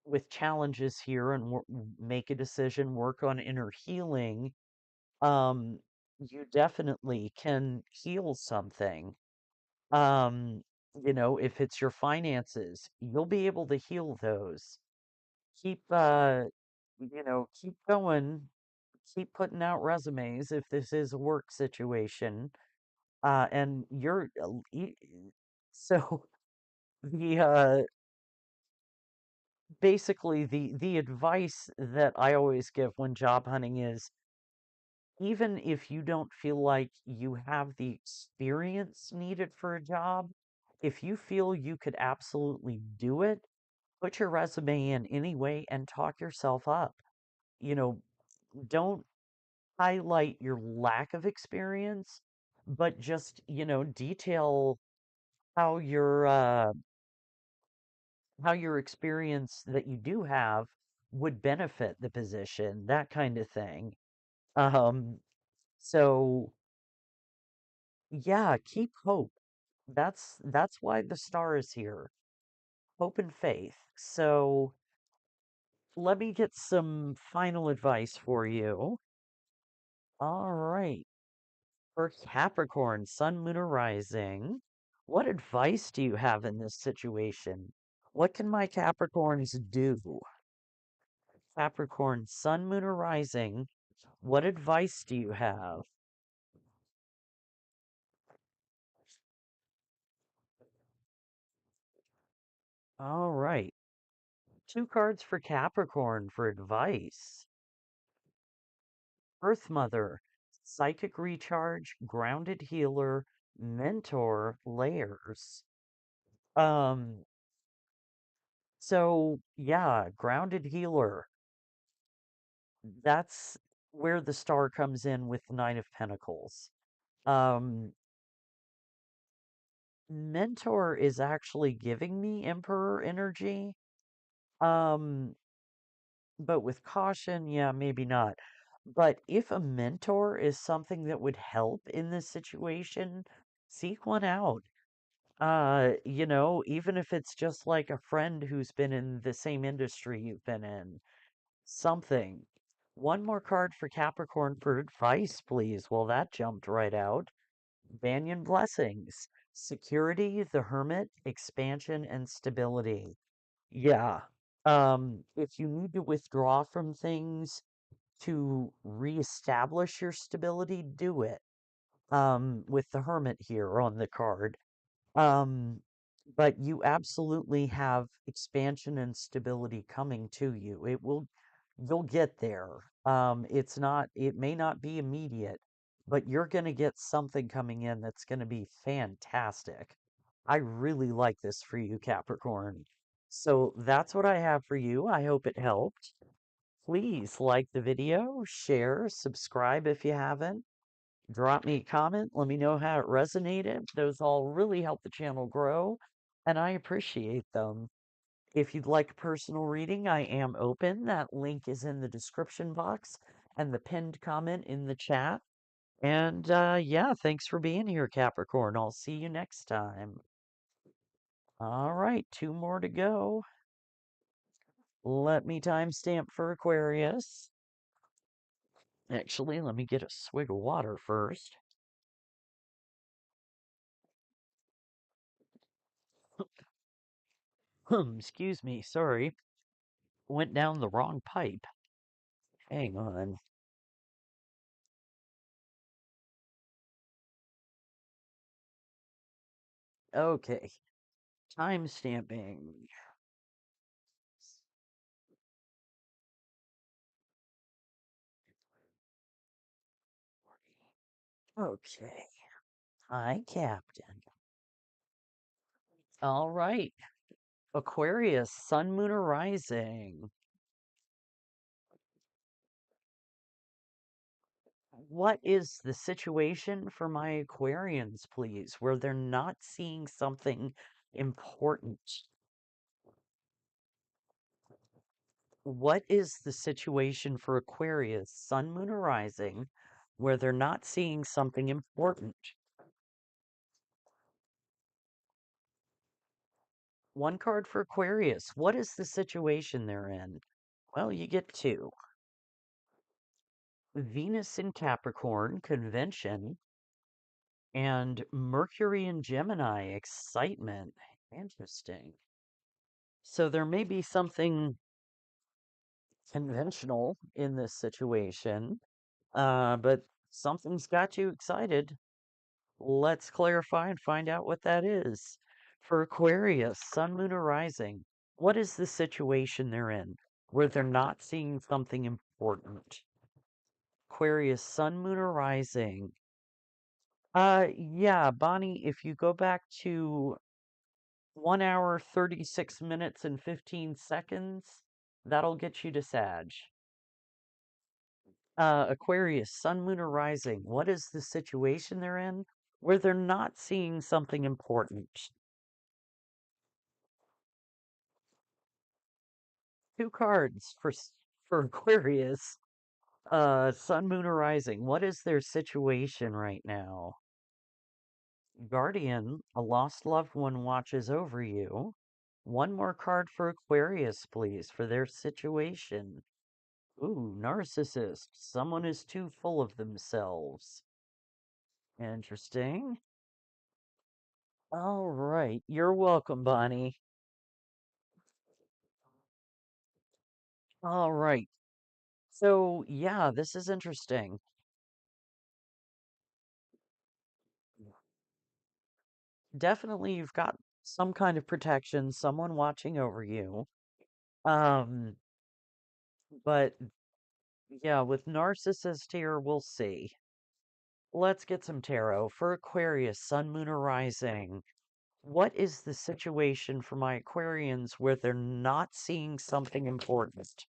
with challenges here and make a decision, work on inner healing, um, you definitely can heal something. Um, if it's your finances, you'll be able to heal those. Keep, keep going, keep putting out resumes if this is a work situation. And so the, basically the advice that I always give when job hunting is even if you don't feel like you have the experience needed for a job, if you feel you could absolutely do it, put your resume in anyway and talk yourself up. You know, don't highlight your lack of experience, but just, detail how your experience that you do have would benefit the position, that kind of thing. Um, so yeah, keep hope. That's why the star is here. Hope and faith. So let me get some final advice for you. All right. For Capricorn, Sun, Moon, or Rising, what advice do you have in this situation? What can my Capricorns do? Capricorn, Sun, Moon, or Rising, what advice do you have? All right. Two cards for Capricorn for advice. Earth Mother, Psychic Recharge, Grounded Healer, Mentor, Layers. Um, so yeah, Grounded Healer. That's where the star comes in with the Nine of Pentacles. Um, Mentor is actually giving me Emperor energy. Um, but with caution, yeah, maybe not. But if a mentor is something that would help in this situation, seek one out. Even if it's just like a friend who's been in the same industry you've been in, something. One more card for Capricorn for advice, please. Well, that jumped right out. Banyan blessings, security, the hermit, expansion, and stability. Yeah. If you need to withdraw from things to reestablish your stability, do it. With the hermit here on the card. Um, but you absolutely have expansion and stability coming to you. You'll get there. It may not be immediate, but you're going to get something coming in that's going to be fantastic. I really like this for you, Capricorn. So that's what I have for you. I hope it helped. Please like the video, share, subscribe if you haven't. Drop me a comment. Let me know how it resonated. Those all really help the channel grow, and I appreciate them. If you'd like a personal reading, I am open. That link is in the description box and the pinned comment in the chat. And yeah, thanks for being here, Capricorn. I'll see you next time. All right, two more to go. Let me timestamp for Aquarius. Actually, let me get a swig of water first. Excuse me, sorry. Went down the wrong pipe. Hang on. Okay. Time stamping. Okay. Hi, Captain. All right. Aquarius, Sun, Moon, or Rising. What is the situation for my Aquarians, please, where they're not seeing something important? What is the situation for Aquarius, Sun, Moon, or Rising, where they're not seeing something important? One card for Aquarius. What is the situation they're in? Well, you get two. Venus in Capricorn, convention, and Mercury in Gemini, excitement. Interesting. So there may be something conventional in this situation, but something's got you excited. Let's clarify and find out what that is. For Aquarius, Sun, Moon, or Rising, what is the situation they're in where they're not seeing something important? Aquarius, Sun, Moon, or Rising. Yeah, Bonnie, if you go back to 1 hour, 36 minutes, and 15 seconds, that'll get you to Sag. Aquarius, Sun, Moon, or Rising. What is the situation they're in where they're not seeing something important? Two cards for Aquarius. Sun, Moon, or Rising. What is their situation right now? Guardian, a lost loved one watches over you. One more card for Aquarius, please, for their situation. Ooh, narcissist. Someone is too full of themselves. Interesting. All right. You're welcome, Bonnie. All right. So, yeah, this is interesting. Definitely, you've got some kind of protection, someone watching over you. Um, but yeah, with narcissist here, we'll see. Let's get some tarot for Aquarius, Sun, Moon, or Rising. What is the situation for my Aquarians where they're not seeing something important?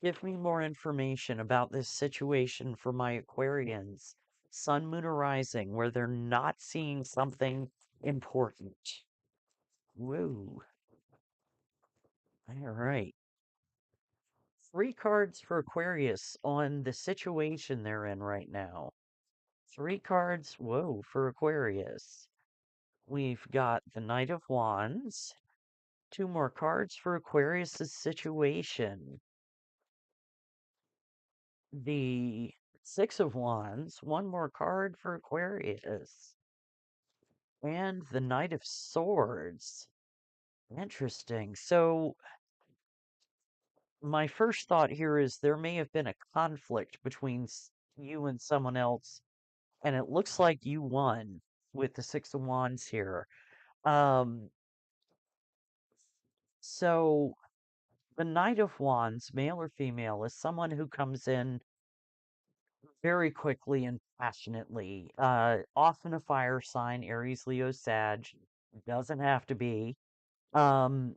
Give me more information about this situation for my Aquarians, Sun, Moon, or Rising, where they're not seeing something important. Woo. All right. 3 cards for Aquarius on the situation they're in right now. 3 cards, whoa, for Aquarius. We've got the Knight of Wands. 2 more cards for Aquarius's situation. The Six of Wands. 1 more card for Aquarius. And the Knight of Swords. Interesting. So, my first thought here is there may have been a conflict between you and someone else, and it looks like you won with the Six of Wands here. Um, so the Knight of Wands, male or female, is someone who comes in very quickly and passionately. Often a fire sign, Aries, Leo, Sag. Doesn't have to be. Um,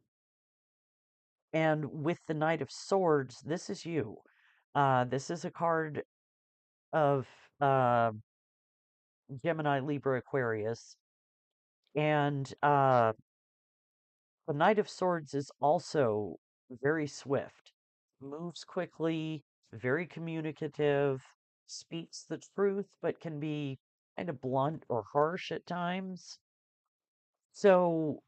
and with the Knight of Swords, this is you. This is a card of Gemini, Libra, Aquarius. And the Knight of Swords is also very swift, moves quickly, very communicative, speaks the truth, but can be kind of blunt or harsh at times. So,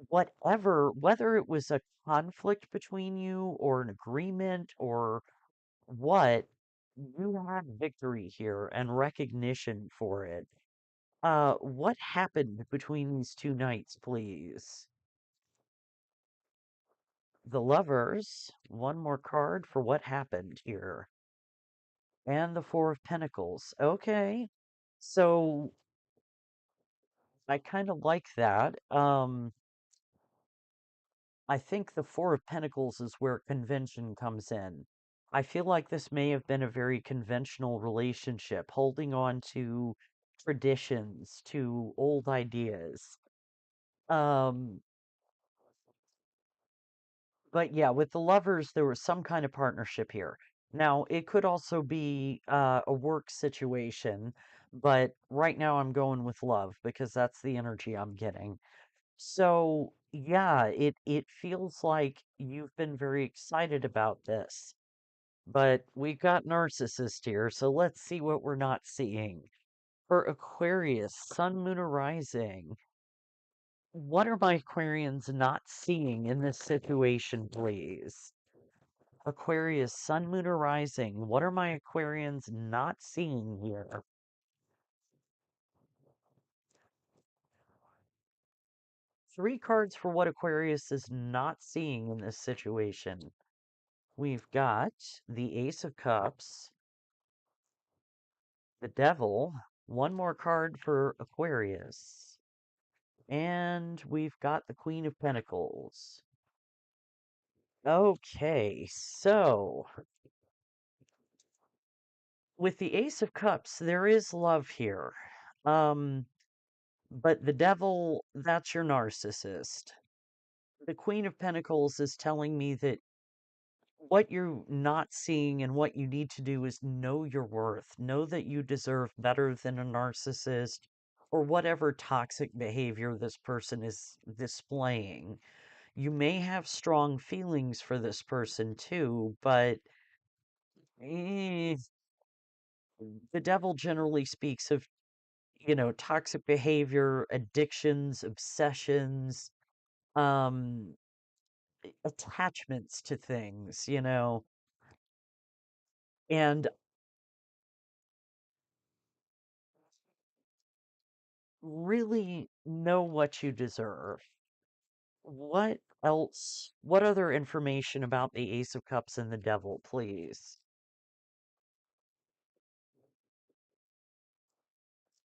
whether it was a conflict between you or an agreement or what, you had victory here and recognition for it. What happened between these two knights, please? The Lovers, 1 more card for what happened here. And the Four of Pentacles. Okay. So I kind of like that. I think the Four of Pentacles is where convention comes in. I feel like this may have been a very conventional relationship, holding on to traditions, to old ideas. Um, But yeah, with the Lovers, there was some kind of partnership here. Now, it could also be a work situation, but right now I'm going with love because that's the energy I'm getting. So, yeah, it feels like you've been very excited about this. But we've got narcissist here, so let's see what we're not seeing. For Aquarius, Sun, Moon, or Rising, what are my Aquarians not seeing in this situation, please? Aquarius, Sun, Moon, or Rising. What are my Aquarians not seeing here? 3 cards for what Aquarius is not seeing in this situation. We've got the Ace of Cups, the Devil, 1 more card for Aquarius, and we've got the Queen of Pentacles. Okay, so with the Ace of Cups, there is love here. Um, but the Devil, that's your narcissist. The Queen of Pentacles is telling me that what you're not seeing and what you need to do is know your worth. Know that you deserve better than a narcissist or whatever toxic behavior this person is displaying. You may have strong feelings for this person too, but eh, the devil generally speaks of, toxic behavior, addictions, obsessions, um, attachments to things. And really know what you deserve. What other information about the Ace of Cups and the Devil, please?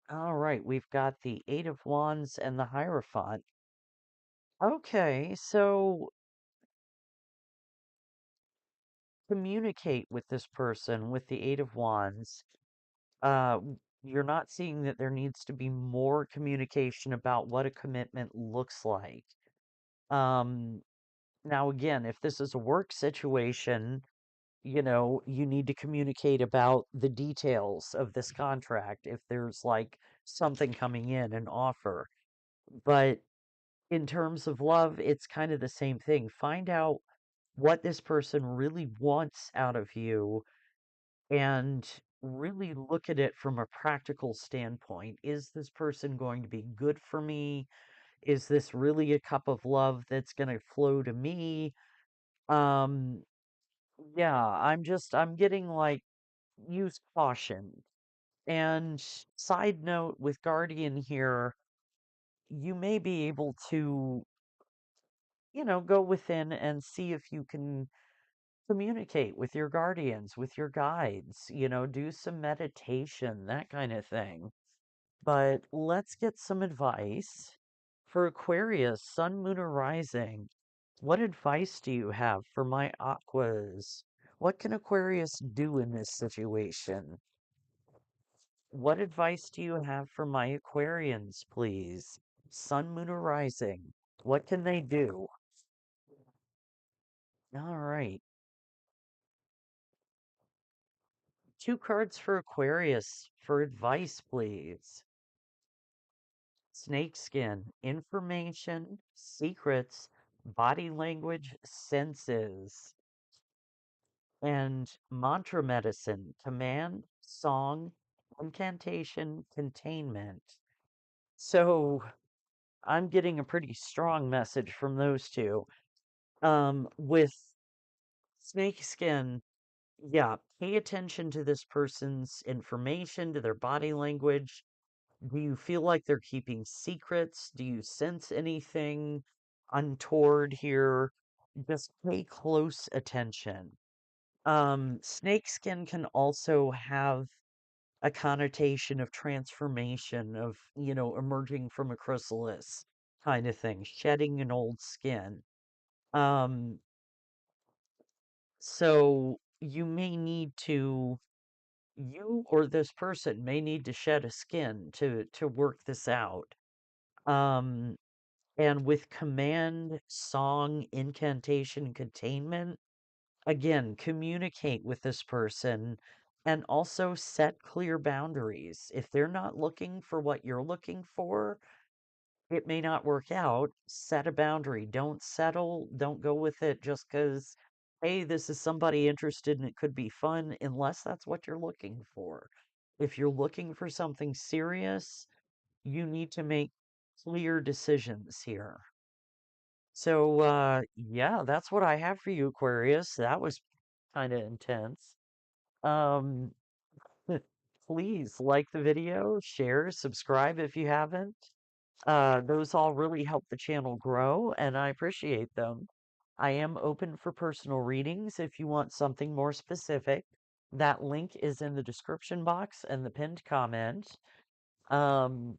All right, we've got the Eight of Wands and the Hierophant. Okay, so communicate with this person with the Eight of Wands. You're not seeing that there needs to be more communication about what a commitment looks like. Um, Now, again, if this is a work situation, you need to communicate about the details of this contract if there's like something coming in, an offer. But in terms of love, it's kind of the same thing. Find out what this person really wants out of you and really look at it from a practical standpoint. Is this person going to be good for me? Is this really a cup of love that's going to flow to me? Um, yeah, I'm getting like use caution. And side note with Guardian here, you may be able to, go within and see if you can communicate with your guardians, with your guides, do some meditation, that kind of thing. But let's get some advice for Aquarius, Sun, Moon, or Rising. What advice do you have for my Aquas? What can Aquarius do in this situation? What advice do you have for my Aquarians, please? Sun, Moon, or Rising. What can they do? All right. Two cards for Aquarius for advice, please. Snakeskin, information, secrets, body language, senses, and mantra medicine, command, song, incantation, containment. So I'm getting a pretty strong message from those two. With snakeskin, yeah, pay attention to this person's information, to their body language. Do you feel like they're keeping secrets? Do you sense anything untoward here? Just pay close attention. Snakeskin can also have a connotation of transformation, of, emerging from a chrysalis kind of thing, shedding an old skin. Um, so you or this person may need to shed a skin to work this out. Um, and with command, song, incantation, containment, again, communicate with this person and also set clear boundaries. If they're not looking for what you're looking for, it may not work out. Set a boundary. Don't settle. Don't go with it just because, hey, this is somebody interested and it could be fun, unless that's what you're looking for. If you're looking for something serious, you need to make clear decisions here. So, yeah, that's what I have for you, Aquarius. That was kind of intense. Um, please like the video, share, subscribe if you haven't. Those all really help the channel grow, and I appreciate them. I am open for personal readings if you want something more specific. That link is in the description box and the pinned comment. Um,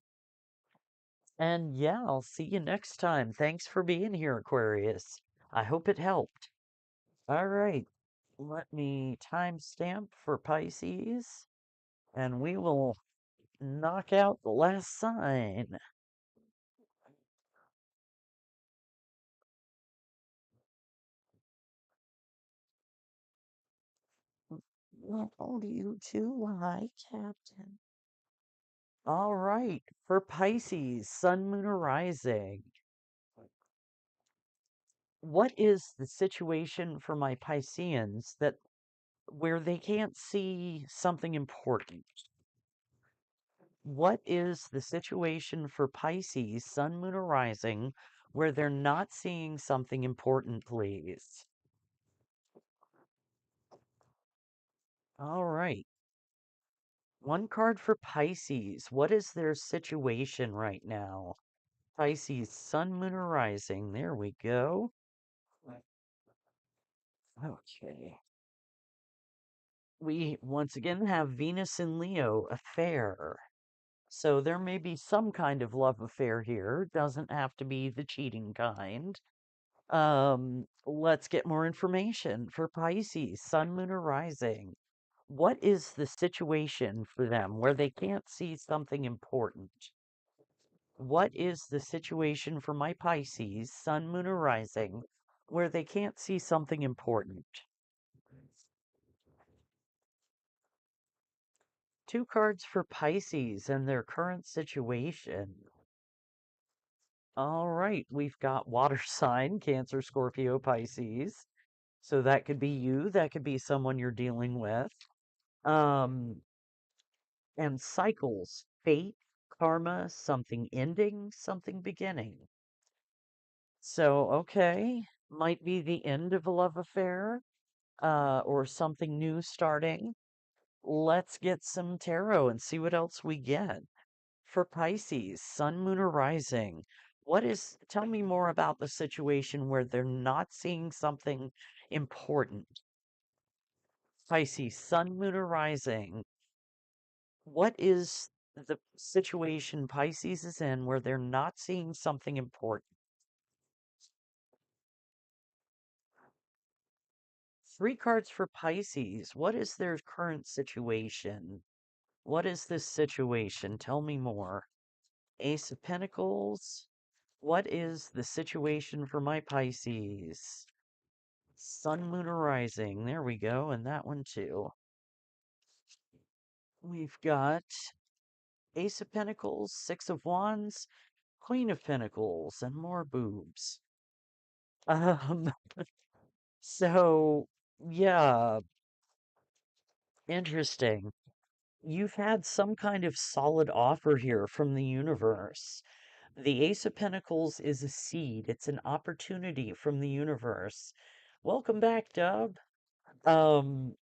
and yeah, I'll see you next time. Thanks for being here, Aquarius. I hope it helped. All right, let me timestamp for Pisces, and we will knock out the last sign. What do you two like, Captain? All right, for Pisces, Sun, Moon, or Rising. What is the situation for my Pisceans that where they can't see something important? What is the situation for Pisces, Sun, Moon, or Rising, where they're not seeing something important, please? All right. One card for Pisces. What is their situation right now? Pisces, Sun, Moon, or Rising. There we go. Okay. We once again have Venus in Leo, affair. So there may be some kind of love affair here. Doesn't have to be the cheating kind. Let's get more information for Pisces, Sun, Moon, or Rising. What is the situation for them where they can't see something important? What is the situation for my Pisces, Sun, Moon, or Rising, where they can't see something important? Two cards for Pisces and their current situation. All right, we've got water sign, Cancer, Scorpio, Pisces. So that could be you, that could be someone you're dealing with. Um, and cycles, fate, karma, something ending, something beginning. So, okay, might be the end of a love affair, or something new starting. Let's get some tarot and see what else we get. For Pisces, sun, moon, or rising, tell me more about the situation where they're not seeing something important. Pisces, sun, moon, or rising, what is the situation Pisces is in where they're not seeing something important? Three cards for Pisces. What is their current situation? What is this situation? Tell me more. Ace of Pentacles. What is the situation for my Pisces? Sun, Moon, or Rising. There we go, and that one too. We've got Ace of Pentacles, Six of Wands, Queen of Pentacles, and more boobs. Um, so, yeah, interesting. You've had some kind of solid offer here from the universe. The Ace of Pentacles is a seed, it's an opportunity from the universe. Welcome back, Dub. Um,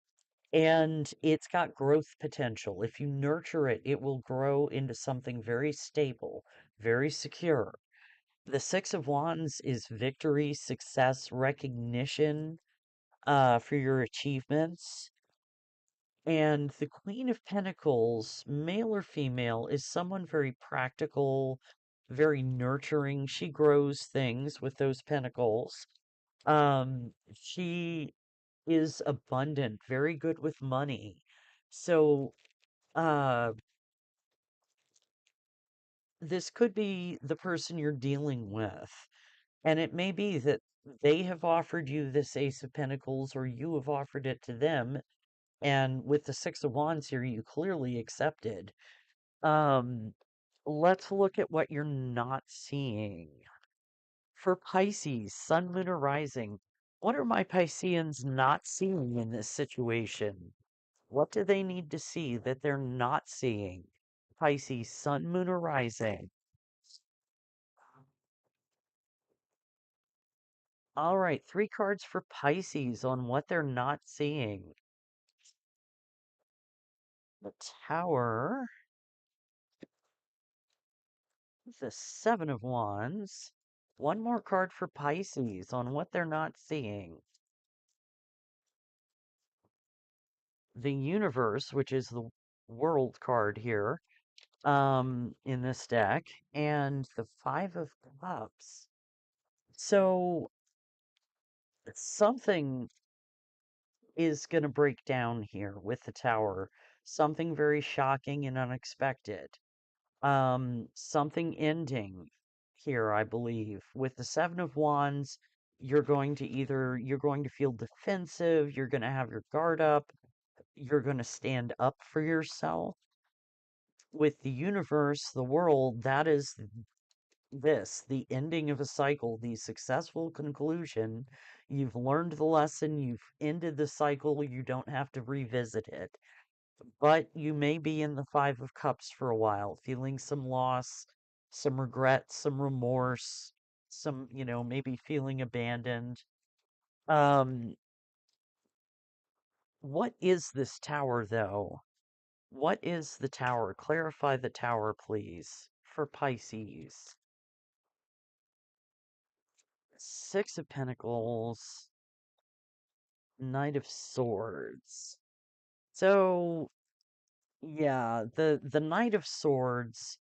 and it's got growth potential. If you nurture it, it will grow into something very stable, very secure. The Six of Wands is victory, success, recognition for your achievements. And the Queen of Pentacles, male or female, is someone very practical, very nurturing. She grows things with those pentacles. She is abundant, very good with money. So, uh, this could be the person you're dealing with. And it may be that they have offered you this Ace of Pentacles or you have offered it to them. And with the Six of Wands here, you clearly accepted. Um, let's look at what you're not seeing. For Pisces, Sun, Moon, or Rising, what are my Pisceans not seeing in this situation? What do they need to see that they're not seeing? Pisces, Sun, Moon, or Rising. All right, three cards for Pisces on what they're not seeing. The Tower, the Seven of Wands. One more card for Pisces on what they're not seeing. The Universe, which is the World card here, in this deck, and the Five of Cups. So something is going to break down here with the Tower. Something very shocking and unexpected. Something ending here, I believe. With the Seven of Wands, you're going to feel defensive, you're going to have your guard up, you're going to stand up for yourself. With the universe, the world, that is the ending of a cycle, the successful conclusion. You've learned the lesson, you've ended the cycle, you don't have to revisit it. But you may be in the Five of Cups for a while, feeling some loss, some regret, some remorse, some, maybe feeling abandoned. Um, what is this tower, though? What is the Tower? Clarify the Tower, please, for Pisces. Six of Pentacles, Knight of Swords. So, yeah, the Knight of Swords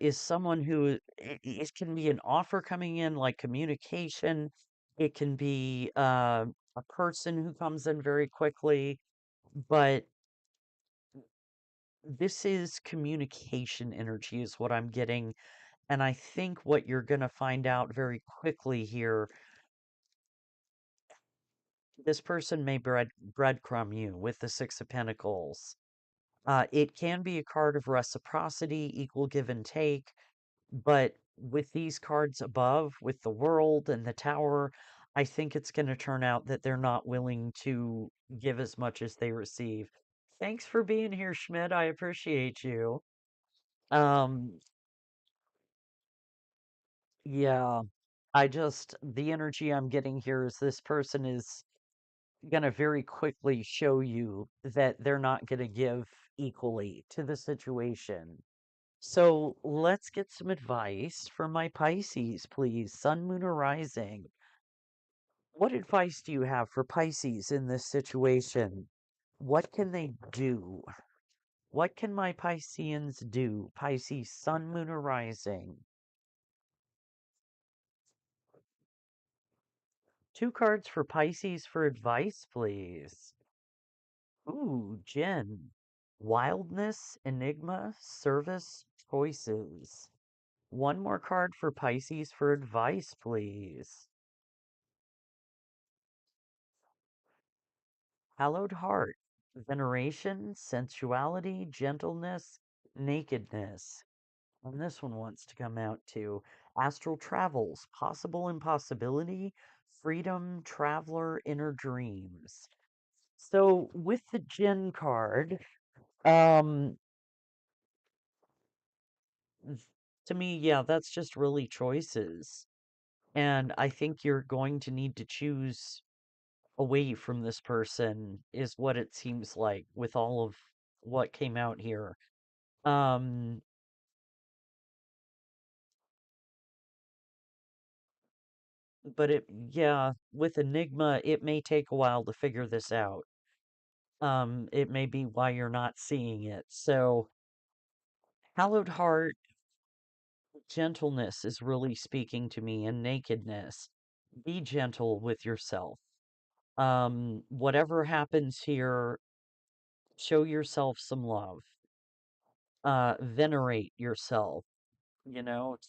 is someone who it can be an offer coming in, like communication. It can be a person who comes in very quickly, but this is communication energy, is what I'm getting. And I think what you're going to find out very quickly here, this person may breadcrumb you with the Six of Pentacles. It can be a card of reciprocity, equal give and take. But with these cards above, with the world and the tower, I think it's going to turn out that they're not willing to give as much as they receive. Thanks for being here, Schmidt. I appreciate you. Um, yeah, the energy I'm getting here is this person is going to very quickly show you that they're not going to give equally to the situation. So let's get some advice for my Pisces, please. Sun, moon, or rising. What advice do you have for Pisces in this situation? What can they do? What can my Pisceans do? Pisces, sun, moon, or rising? Two cards for Pisces for advice, please. Ooh, Jen. Wildness, enigma, service, choices. One more card for Pisces for advice, please. Hallowed heart, veneration, sensuality, gentleness, nakedness. And this one wants to come out too. Astral travels, possible impossibility, freedom, traveler, inner dreams. So with the Jinn card, um, to me, yeah, that's just really choices. And I think you're going to need to choose away from this person, is what it seems like with all of what came out here. Um, but yeah, with Enigma, it may take a while to figure this out. It may be why you're not seeing it. So, Hallowed Heart, gentleness is really speaking to me, and nakedness. Be gentle with yourself. Whatever happens here, show yourself some love. Venerate yourself,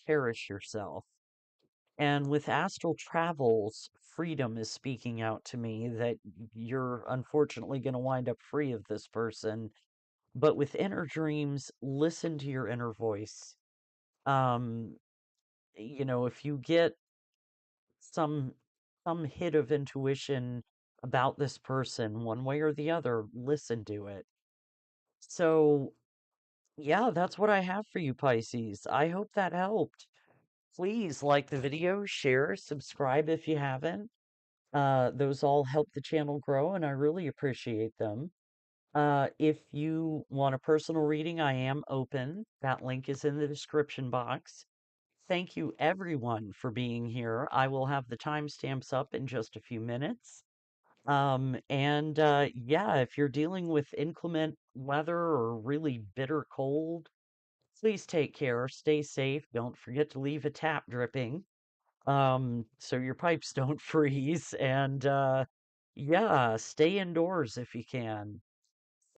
cherish yourself. And with astral travels, freedom is speaking out to me that you're unfortunately going to wind up free of this person. But with inner dreams, listen to your inner voice. Um, if you get some some hit of intuition about this person, one way or the other, listen to it. So, yeah, that's what I have for you, Pisces. I hope that helped. Please like the video, share, subscribe if you haven't. Those all help the channel grow, and I really appreciate them. If you want a personal reading, I am open. That link is in the description box. Thank you, everyone, for being here. I will have the timestamps up in just a few minutes. And yeah, if you're dealing with inclement weather or really bitter cold, please take care, stay safe. Don't forget to leave a tap dripping, so your pipes don't freeze. And yeah, stay indoors if you can.